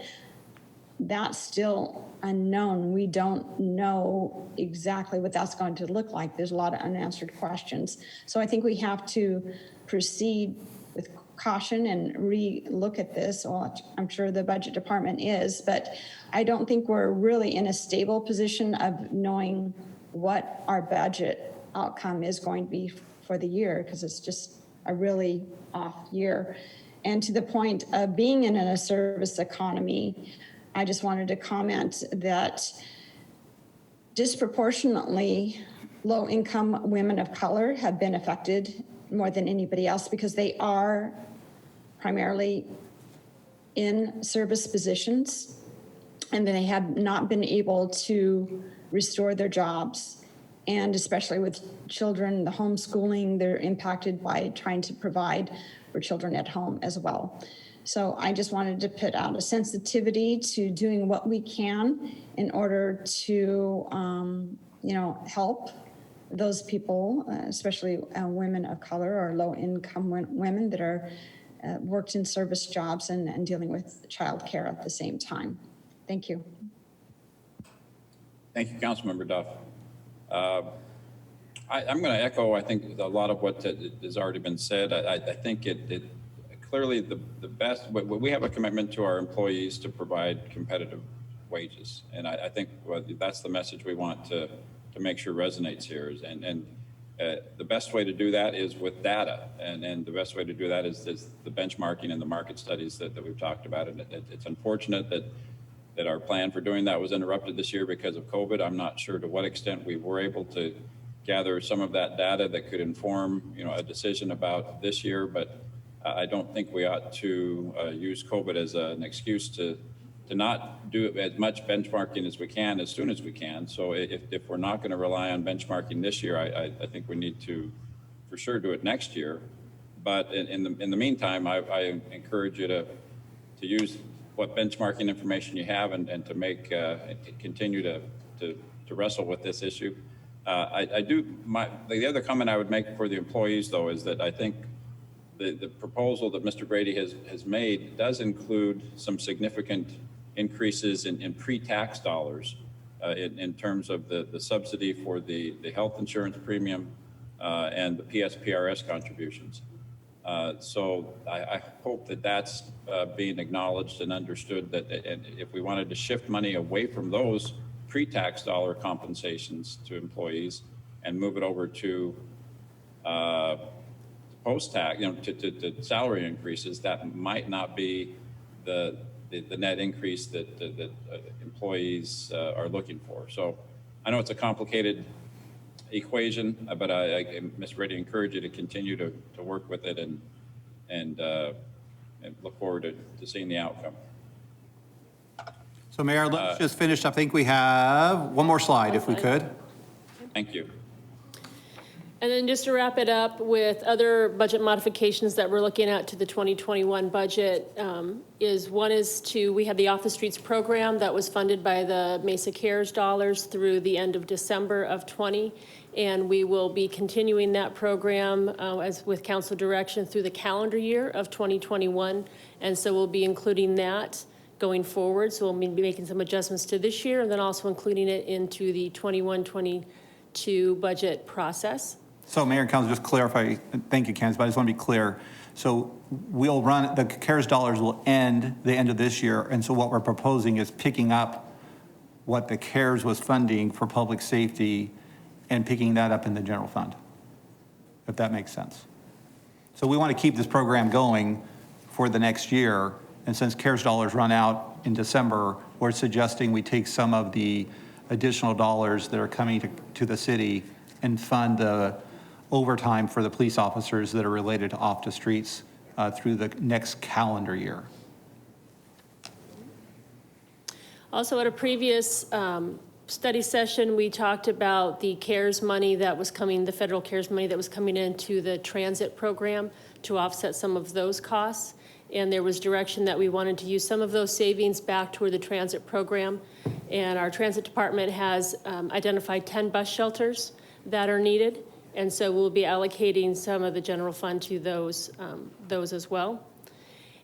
that's still unknown. We don't know exactly what that's going to look like. There's a lot of unanswered questions. So I think we have to proceed with caution and re-look at this. Well, I'm sure the budget department is, but I don't think we're really in a stable position of knowing what our budget outcome is going to be for the year, because it's just a really off year. And to the point of being in a service economy, I just wanted to comment that disproportionately low-income women of color have been affected more than anybody else because they are primarily in service positions and they have not been able to restore their jobs. And especially with children, the homeschooling, they're impacted by trying to provide for children at home as well. So I just wanted to put out a sensitivity to doing what we can in order to, help those people, especially women of color or low-income women that are worked in service jobs and dealing with childcare at the same time. Thank you. Thank you, Councilmember Duff. I'm going to echo, I think, a lot of what has already been said. I think it clearly the best, we have a commitment to our employees to provide competitive wages. And I think that's the message we want to make sure resonates here. And the best way to do that is with data. And the best way to do that is the benchmarking and the market studies that we've talked about. And it's unfortunate that our plan for doing that was interrupted this year because of COVID. I'm not sure to what extent we were able to gather some of that data that could inform, a decision about this year. But I don't think we ought to use COVID as an excuse to not do as much benchmarking as we can as soon as we can. So if we're not going to rely on benchmarking this year, I think we need to for sure do it next year. But in the meantime, I encourage you to use what benchmarking information you have and to make continue to wrestle with this issue. The other comment I would make for the employees, though, is that I think the proposal that Mr. Brady has made does include some significant increases in pre-tax dollars in terms of the subsidy for the health insurance premium and the PSPRS contributions. So I hope that that's being acknowledged and understood, that and if we wanted to shift money away from those pre-tax dollar compensations to employees and move it over to post-tax, to salary increases, that might not be the net increase that employees are looking for. So I know it's a complicated equation, but Ms. Brady, encourage you to continue to work with it and look forward to seeing the outcome. So Mayor, let's just finish. I think we have one more slide, if we could. Thank you. And then just to wrap it up with other budget modifications that we're looking at to the 2021 budget, we have the Off the Streets program that was funded by the Mesa Cares dollars through the end of December of 20. And we will be continuing that program as with council direction through the calendar year of 2021. And so we'll be including that going forward. So we'll be making some adjustments to this year and then also including it into the 21-22 budget process. So Mayor and Council, just clarify, thank you, Candace, but I just want to be clear. So we'll run, the CARES dollars will end the end of this year. And so what we're proposing is picking up what the CARES was funding for public safety and picking that up in the general fund, if that makes sense. So we want to keep this program going for the next year. And since CARES dollars run out in December, we're suggesting we take some of the additional dollars that are coming to the city and fund the overtime for the police officers that are related to off the streets through the next calendar year. Also, at a previous study session, we talked about the CARES money that was coming, the federal CARES money that was coming into the transit program to offset some of those costs. And there was direction that we wanted to use some of those savings back toward the transit program. And our transit department has identified 10 bus shelters that are needed. And so we'll be allocating some of the general fund to those as well.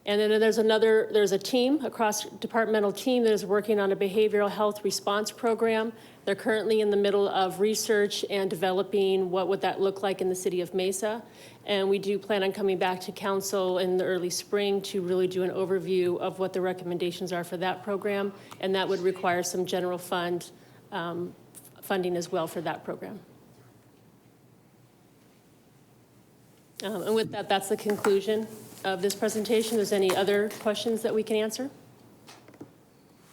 And then there's a team, a cross-departmental team that is working on a behavioral health response program. They're currently in the middle of research and developing what would that look like in the city of Mesa. And we do plan on coming back to council in the early spring to really do an overview of what the recommendations are for that program. And that would require some general fund funding as well for that program. And with that, that's the conclusion of this presentation. Is there any other questions that we can answer?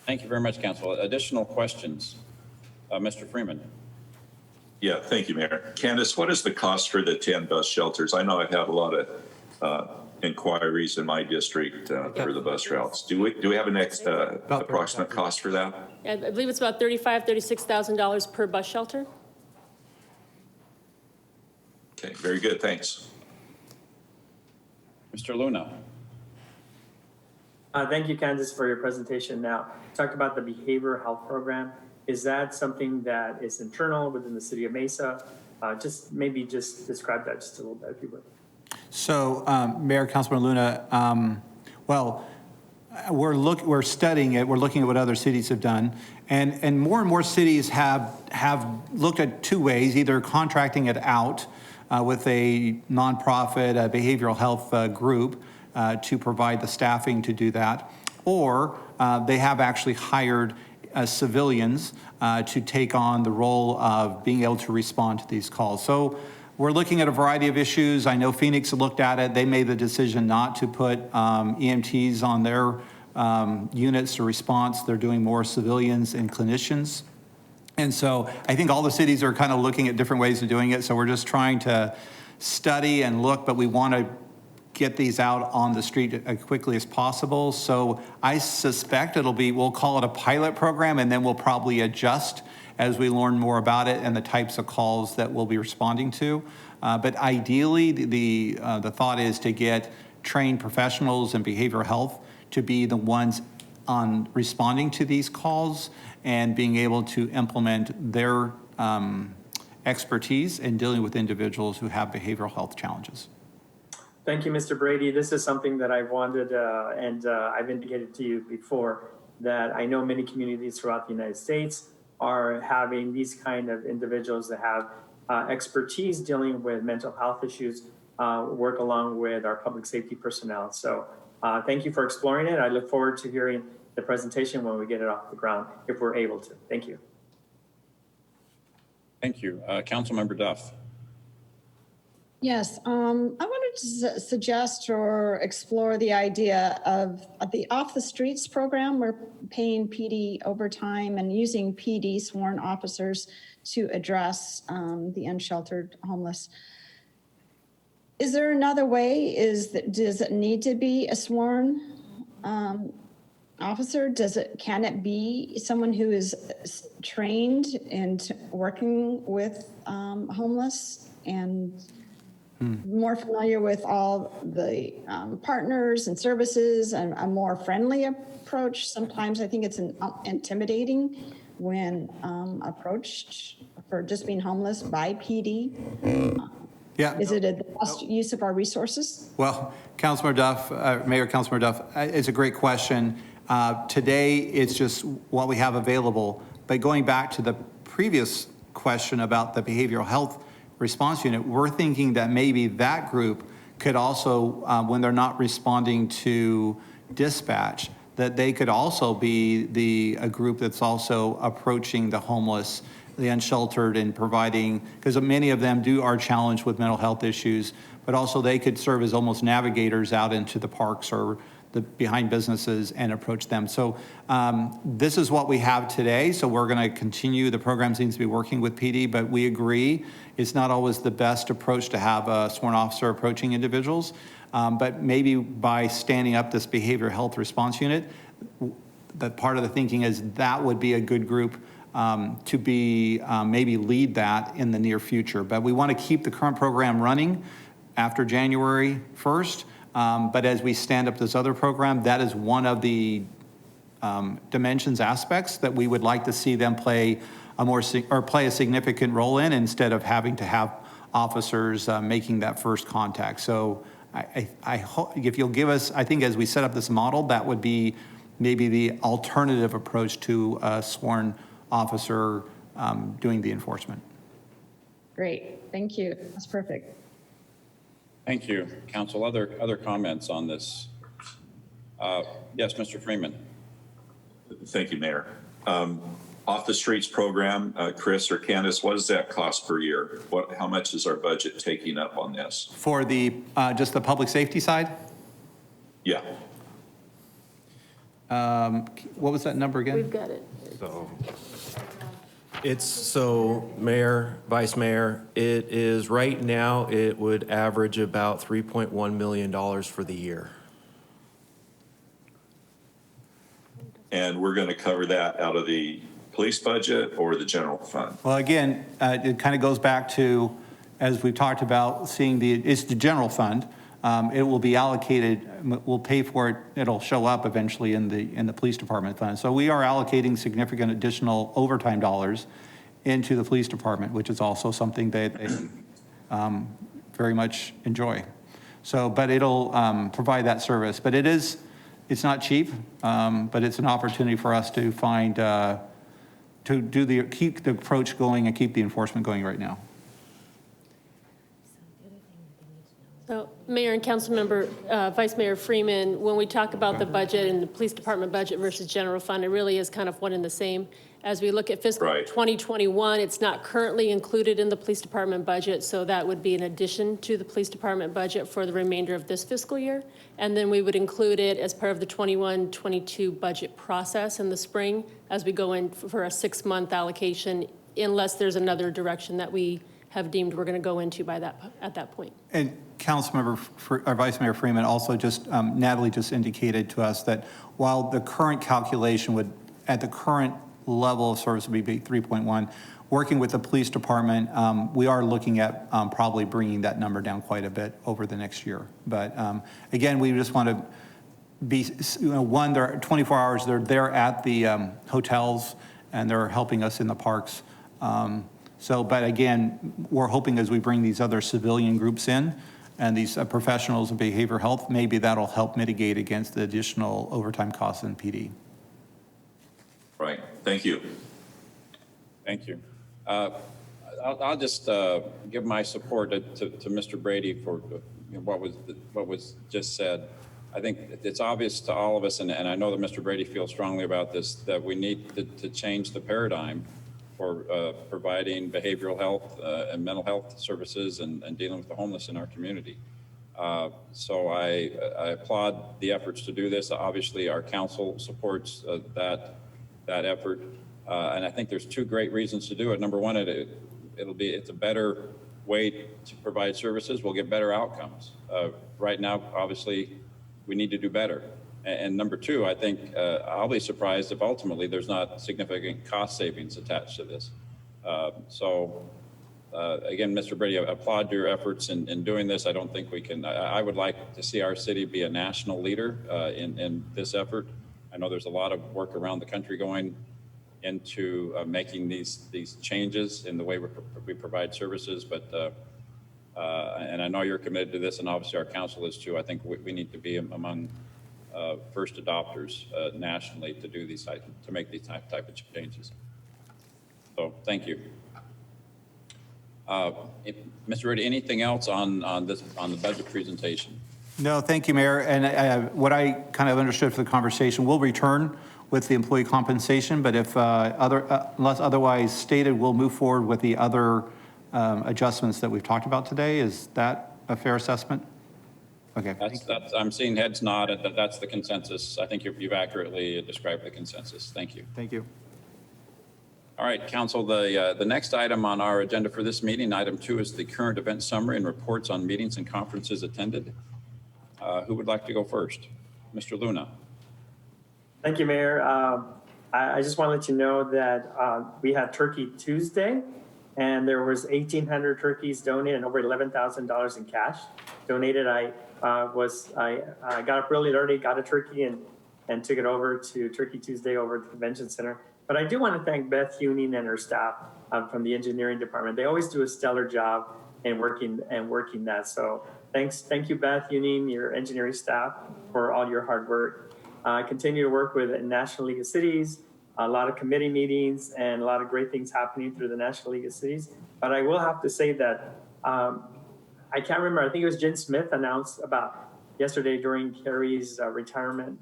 Thank you very much, Council. Additional questions? Mr. Freeman. Yeah, thank you, Mayor. Candace, what is the cost for the 10 bus shelters? I know I've had a lot of inquiries in my district for the bus routes. Do we have an approximate cost for that? I believe it's about $35,000, $36,000 per bus shelter. Okay, very good. Thanks. Mr. Luna. Thank you, Candace, for your presentation. Now, talked about the behavioral health program. Is that something that is internal within the city of Mesa? Maybe describe that just a little bit, if you would. So, Mayor, Councilman Luna, we're studying it. We're looking at what other cities have done, and more cities have looked at two ways: either contracting it out with a nonprofit, a behavioral health group to provide the staffing to do that, or they have actually hired civilians to take on the role of being able to respond to these calls. So we're looking at a variety of issues. I know Phoenix looked at it. They made the decision not to put EMTs on their units to response. They're doing more civilians and clinicians. And so I think all the cities are kind of looking at different ways of doing it. So we're just trying to study and look, but we want to get these out on the street as quickly as possible. So I suspect we'll call it a pilot program, and then we'll probably adjust as we learn more about it and the types of calls that we'll be responding to. But ideally, the thought is to get trained professionals in behavioral health to be the ones on responding to these calls and being able to implement their expertise in dealing with individuals who have behavioral health challenges. Thank you, Mr. Brady. This is something that I wanted, and I've indicated to you before, that I know many communities throughout the United States are having these kind of individuals that have expertise dealing with mental health issues work along with our public safety personnel. So thank you for exploring it. I look forward to hearing the presentation when we get it off the ground, if we're able to. Thank you. Thank you. Councilmember Duff. Yes, I wanted to suggest or explore the idea of the Off the Streets program. We're paying PD overtime and using PD sworn officers to address the unsheltered homeless. Is there another way? Does it need to be a sworn officer? Can it be someone who is trained and working with homeless and more familiar with all the partners and services and a more friendly approach? Sometimes I think it's intimidating when approached for just being homeless by PD. Yeah. Is it the best use of our resources? Well, Councilmember Duff, Mayor Councilmember Duff, it's a great question. Today, it's just what we have available. But going back to the previous question about the behavioral health response unit, we're thinking that maybe that group could also, when they're not responding to dispatch, that they could also be a group that's also approaching the homeless, the unsheltered, and providing, because many of them are challenged with mental health issues, but also they could serve as almost navigators out into the parks or behind businesses and approach them. So this is what we have today. So we're going to continue. The program seems to be working with PD, but we agree it's not always the best approach to have a sworn officer approaching individuals. But maybe by standing up this behavioral health response unit, that part of the thinking is that would be a good group to be maybe lead that in the near future. But we want to keep the current program running after January 1st. But as we stand up this other program, that is one of the dimensions, aspects that we would like to see them play a significant role in, instead of having to have officers making that first contact. So I hope, if you'll give us, I think as we set up this model, that would be maybe the alternative approach to a sworn officer doing the enforcement. Great, thank you. That's perfect. Thank you, Council. Other comments on this? Yes, Mr. Freeman. Thank you, Mayor. Off the Streets program, Chris or Candace, what does that cost per year? How much is our budget taking up on this? For the just the public safety side? Yeah. What was that number again? We've got it. So Mayor, Vice Mayor, it is right now, it would average about $3.1 million for the year. And we're going to cover that out of the police budget or the general fund? Well, again, it kind of goes back to, as we've talked about, it's the general fund. It will be allocated, we'll pay for it, it'll show up eventually in the police department fund. So we are allocating significant additional overtime dollars into the police department, which is also something that they very much enjoy. So, but it'll provide that service. But it's not cheap, but it's an opportunity for us to find, keep the approach going and keep the enforcement going right now. So, Mayor and Councilmember, Vice Mayor Freeman, when we talk about the budget and the police department budget versus general fund, it really is kind of one and the same. As we look at fiscal 2021, it's not currently included in the police department budget, so that would be in addition to the police department budget for the remainder of this fiscal year. And then we would include it as part of the 21-22 budget process in the spring as we go in for a 6-month allocation, unless there's another direction that we have deemed we're going to go into at that point. And Councilmember, Vice Mayor Freeman also Natalie just indicated to us that while the current calculation would, at the current level of service would be 3.1, working with the police department, we are looking at probably bringing that number down quite a bit over the next year. But again, we just want to be, one, they're 24 hours, they're there at the hotels and they're helping us in the parks. But again, we're hoping as we bring these other civilian groups in and these professionals in behavioral health, maybe that'll help mitigate against the additional overtime costs in PD. Right. Thank you. Thank you. I'll just give my support to Mr. Brady for what was just said. I think it's obvious to all of us, and I know that Mr. Brady feels strongly about this, that we need to change the paradigm for providing behavioral health and mental health services and dealing with the homeless in our community. So I applaud the efforts to do this. Obviously, our council supports that effort. And I think there's two great reasons to do it. Number one, it's a better way to provide services. We'll get better outcomes. Right now, obviously, we need to do better. And number two, I think I'll be surprised if ultimately there's not significant cost savings attached to this. Again, Mr. Brady, I applaud your efforts in doing this. I don't think we can, I would like to see our city be a national leader in this effort. I know there's a lot of work around the country going into making these changes in the way we provide services, but and I know you're committed to this, and obviously our council is too. I think we need to be among first adopters nationally to do to make these type of changes. So thank you. Mr. Rudy, anything else on the budget presentation? No, thank you, Mayor. And what I kind of understood from the conversation, we'll return with the employee compensation, but if unless otherwise stated, we'll move forward with the other adjustments that we've talked about today. Is that a fair assessment? Okay. That's I'm seeing heads nod, and that's the consensus. I think you've accurately described the consensus. Thank you. Thank you. All right, Council, the next item on our agenda for this meeting, item 2, is the current event summary and reports on meetings and conferences attended. Who would like to go first? Mr. Luna. Thank you, Mayor. I just want to let you know that we had Turkey Tuesday, and there was 1,800 turkeys donated and over $11,000 in cash donated. I got up really early, got a turkey, and took it over to Turkey Tuesday over at the Convention Center. But I do want to thank Beth Huning and her staff from the engineering department. They always do a stellar job in working that. So thank you, Beth Huning, your engineering staff, for all your hard work. I continue to work with the National League of Cities, a lot of committee meetings, and a lot of great things happening through the National League of Cities. But I will have to say that I can't remember. I think it was Jen Smith announced about yesterday during Carrie's retirement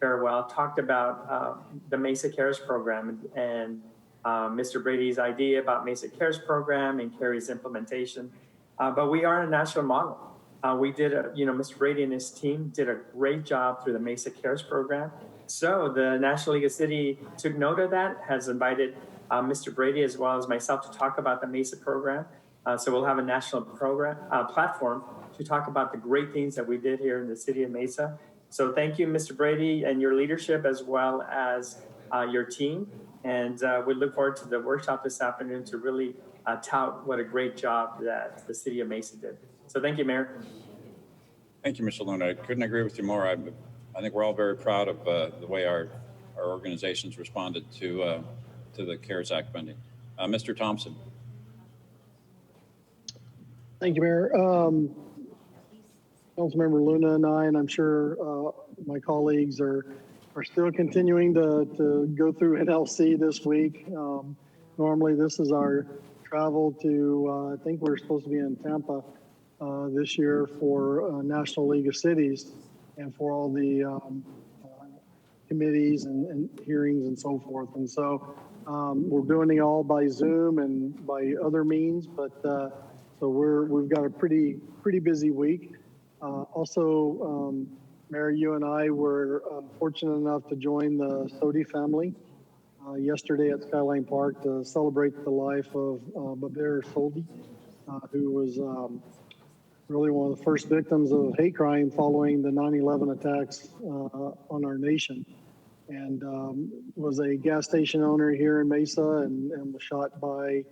farewell, talked about the Mesa Cares program and Mr. Brady's idea about Mesa Cares program and Carrie's implementation. But we are a national model. We did, Mr. Brady and his team did a great job through the Mesa Cares program. So the National League of Cities took note of that, has invited Mr. Brady as well as myself to talk about the Mesa program. So we'll have a national program platform to talk about the great things that we did here in the city of Mesa. So thank you, Mr. Brady, and your leadership as well as your team. And we look forward to the workshop this afternoon to really tout what a great job that the city of Mesa did. So thank you, Mayor. Thank you, Mr. Luna. I couldn't agree with you more. I think we're all very proud of the way our organizations responded to the CARES Act funding. Mr. Thompson. Thank you, Mayor. Councilmember Luna and I, and I'm sure my colleagues are still continuing to go through NLC this week. Normally, this is our travel to, I think we're supposed to be in Tampa this year for National League of Cities and for all the committees and hearings and so forth. And so we're doing it all by Zoom and by other means, but so we've got a pretty busy week. Also, Mayor, you and I were fortunate enough to join the Sodi family yesterday at Skyline Park to celebrate the life of Baber Sodi, who was really one of the first victims of hate crime following the 9/11 attacks on our nation, and was a gas station owner here in Mesa and was shot by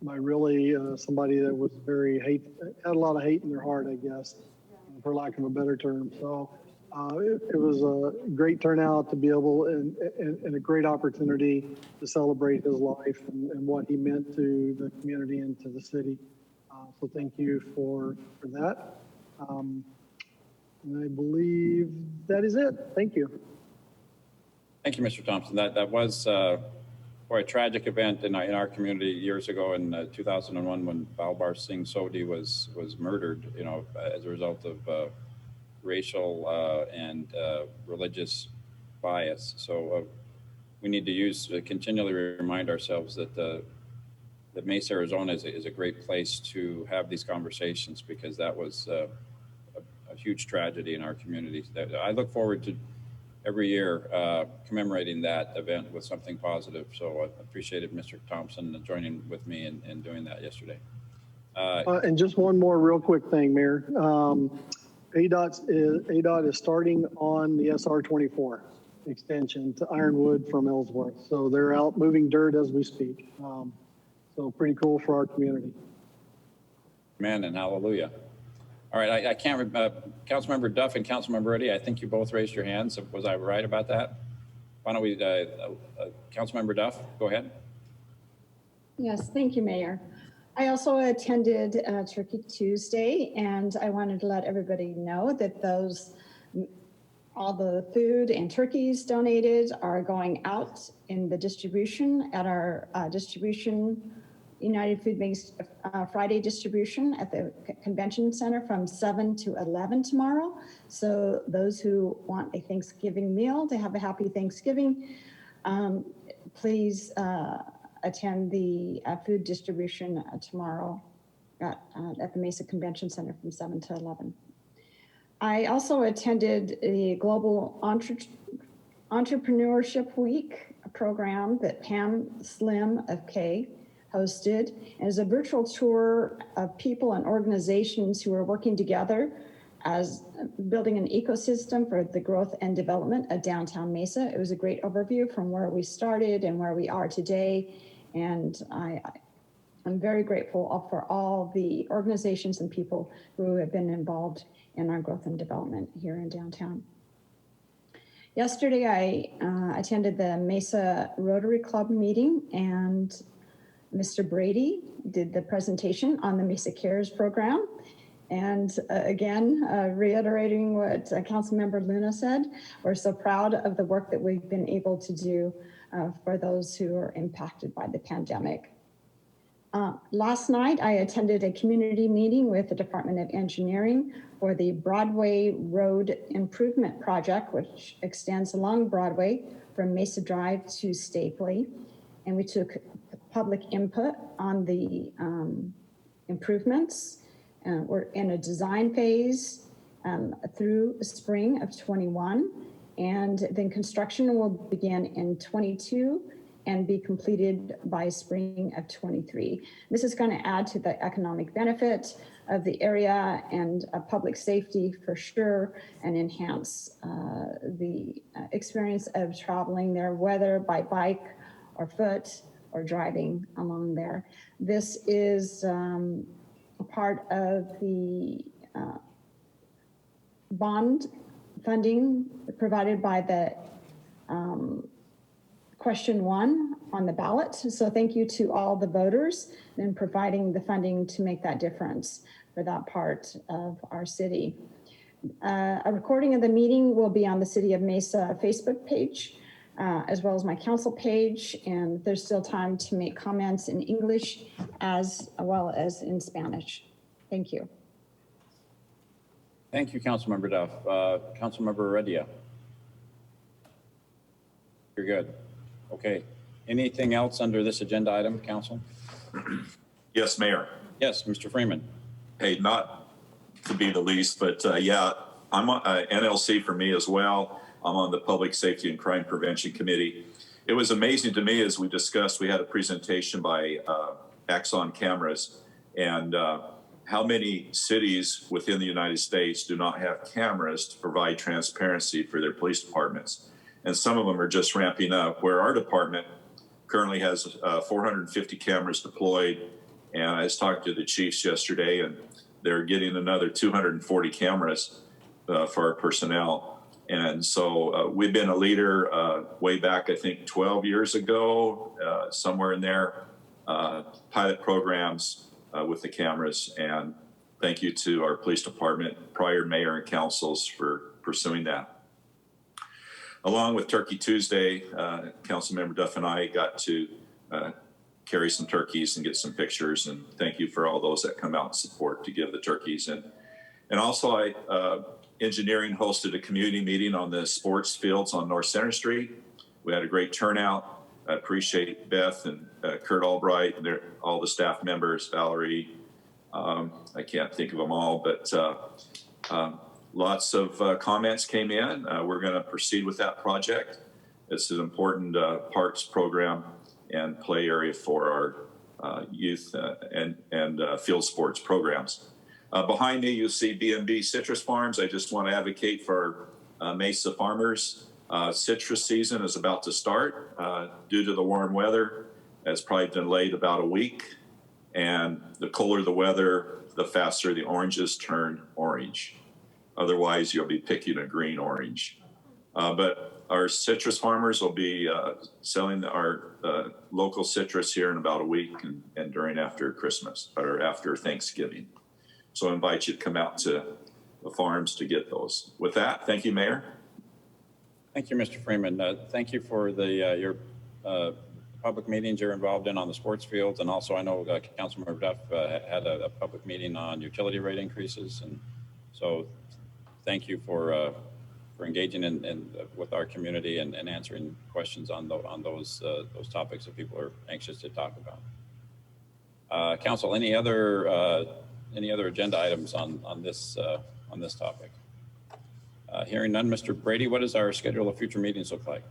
really somebody that was had a lot of hate in their heart, I guess, for lack of a better term. So it was a great turnout to be able and a great opportunity to celebrate his life and what he meant to the community and to the city. So thank you for that. And I believe that is it. Thank you. Thank you, Mr. Thompson. That was Boy, a tragic event in our community years ago in 2001 when Balbar Singh Sodhi was murdered, as a result of racial and religious bias. So we need to continually remind ourselves that that Mesa, Arizona is a great place to have these conversations, because that was a huge tragedy in our community. I look forward to every year commemorating that event with something positive. So I appreciated Mr. Thompson joining with me in doing that yesterday. And just one more real quick thing, Mayor. ADOT is starting on the SR 24 extension to Ironwood from Ellsworth. So they're out moving dirt as we speak. So pretty cool for our community. Amen and hallelujah. All right, I can't, Councilmember Duff and Councilmember Reddy, I think you both raised your hands. Was I right about that? Why don't we, Councilmember Duff, go ahead. Yes, thank you, Mayor. I also attended Turkey Tuesday, and I wanted to let everybody know that all the food and turkeys donated are going out in the distribution at our United Food Bank's Friday distribution at the Convention Center from 7 to 11 tomorrow. So those who want a Thanksgiving meal to have a happy Thanksgiving, please attend the food distribution tomorrow at the Mesa Convention Center from 7 to 11. I also attended the Global Entrepreneurship Week program that Pam Slim of K hosted, and is a virtual tour of people and organizations who are working together as building an ecosystem for the growth and development of downtown Mesa. It was a great overview from where we started and where we are today. And I'm very grateful for all the organizations and people who have been involved in our growth and development here in downtown. Yesterday, I attended the Mesa Rotary Club meeting, and Mr. Brady did the presentation on the Mesa Cares program. And again, reiterating what Councilmember Luna said, we're so proud of the work that we've been able to do for those who are impacted by the pandemic. Last night, I attended a community meeting with the Department of Engineering for the Broadway Road Improvement Project, which extends along Broadway from Mesa Drive to Stapley. And we took public input on the improvements. We're in a design phase through spring of 21, and then construction will begin in 22 and be completed by spring of 23. This is going to add to the economic benefit of the area and public safety for sure, and enhance the experience of traveling there, whether by bike or foot or driving along there. This is a part of the bond funding provided by the question 1 on the ballot. So thank you to all the voters in providing the funding to make that difference for that part of our city. A recording of the meeting will be on the City of Mesa Facebook page, as well as my council page, and there's still time to make comments in English as well as in Spanish. Thank you. Thank you, Councilmember Duff. Councilmember Heredia. You're good. Okay. Anything else under this agenda item, Council? Yes, Mayor. Yes, Mr. Freeman. Hey, not to be the least, but yeah, I'm on NLC for me as well. I'm on the Public Safety and Crime Prevention Committee. It was amazing to me, as we discussed, we had a presentation by Axon Cameras, and how many cities within the United States do not have cameras to provide transparency for their police departments. And some of them are just ramping up, where our department currently has 450 cameras deployed. And I was talking to the chiefs yesterday, and they're getting another 240 cameras for our personnel. And so we've been a leader way back, I think 12 years ago, somewhere in there, pilot programs with the cameras. And thank you to our police department, prior mayor and councils for pursuing that. along with Turkey Tuesday, Councilmember Duff and I got to carry some turkeys and get some pictures. And thank you for all those that come out and support to give the turkeys. And also engineering hosted a community meeting on the sports fields on North Center Street. We had a great turnout. I appreciate Beth and Kurt Albright and all the staff members, Valerie. I can't think of them all, but lots of comments came in. We're going to proceed with that project. It's an important parks program and play area for our youth and field sports programs. Behind me, you'll see B&B Citrus Farms. I just want to advocate for Mesa farmers. Citrus season is about to start due to the warm weather. It's probably delayed about a week. And the colder the weather, the faster the oranges turn orange. Otherwise, you'll be picking a green orange. But our citrus farmers will be selling our local citrus here in about a week and during after Christmas or after Thanksgiving. So I invite you to come out to the farms to get those. With that, thank you, Mayor. Thank you, Mr. Freeman. Thank you for your public meetings you're involved in on the sports fields. And also I know Councilmember Duff had a public meeting on utility rate increases. And so thank you for engaging in with our community and answering questions on those topics that people are anxious to talk about. Council, any other agenda items on this topic? Hearing none, Mr. Brady, what does our schedule of future meetings look like?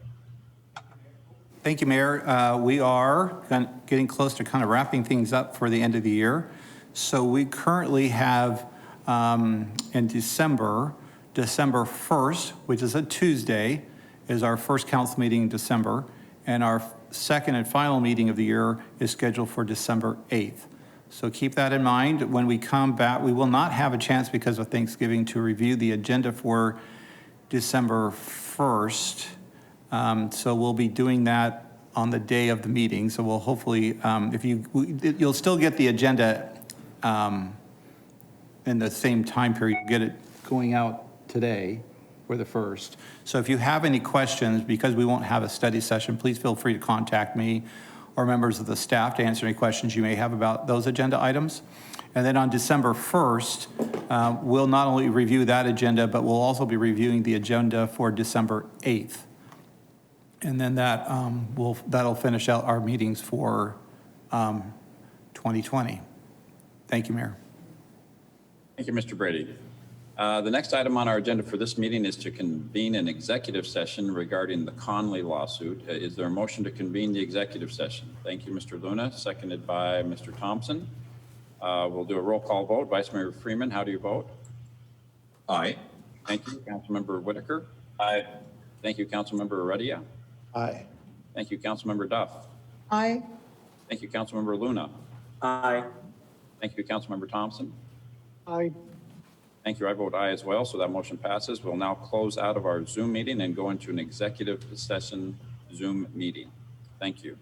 Thank you, Mayor. We are getting close to kind of wrapping things up for the end of the year. So we currently have in December 1st, which is a Tuesday, is our first council meeting in December. And our second and final meeting of the year is scheduled for December 8th. So keep that in mind. When we come back, we will not have a chance because of Thanksgiving to review the agenda for December 1st. So we'll be doing that on the day of the meeting. So we'll hopefully, you'll still get the agenda in the same time period. Get it going out today for the 1st. So if you have any questions, because we won't have a study session, please feel free to contact me or members of the staff to answer any questions you may have about those agenda items. And then on December 1st, we'll not only review that agenda, but we'll also be reviewing the agenda for December 8th. And then that'll finish out our meetings for 2020. Thank you, Mayor. Thank you, Mr. Brady. The next item on our agenda for this meeting is to convene an executive session regarding the Conley lawsuit. Is there a motion to convene the executive session? Thank you, Mr. Luna, seconded by Mr. Thompson. We'll do a roll call vote. Vice Mayor Freeman, how do you vote? Aye. Thank you. Councilmember Whitaker? Aye. Thank you, Councilmember Heredia? Aye. Thank you, Councilmember Duff? Aye. Thank you, Councilmember Luna? Aye. Thank you, Councilmember Thompson? Aye. Thank you. I vote aye as well, so that motion passes. We'll now close out of our Zoom meeting and go into an executive session Zoom meeting. Thank you.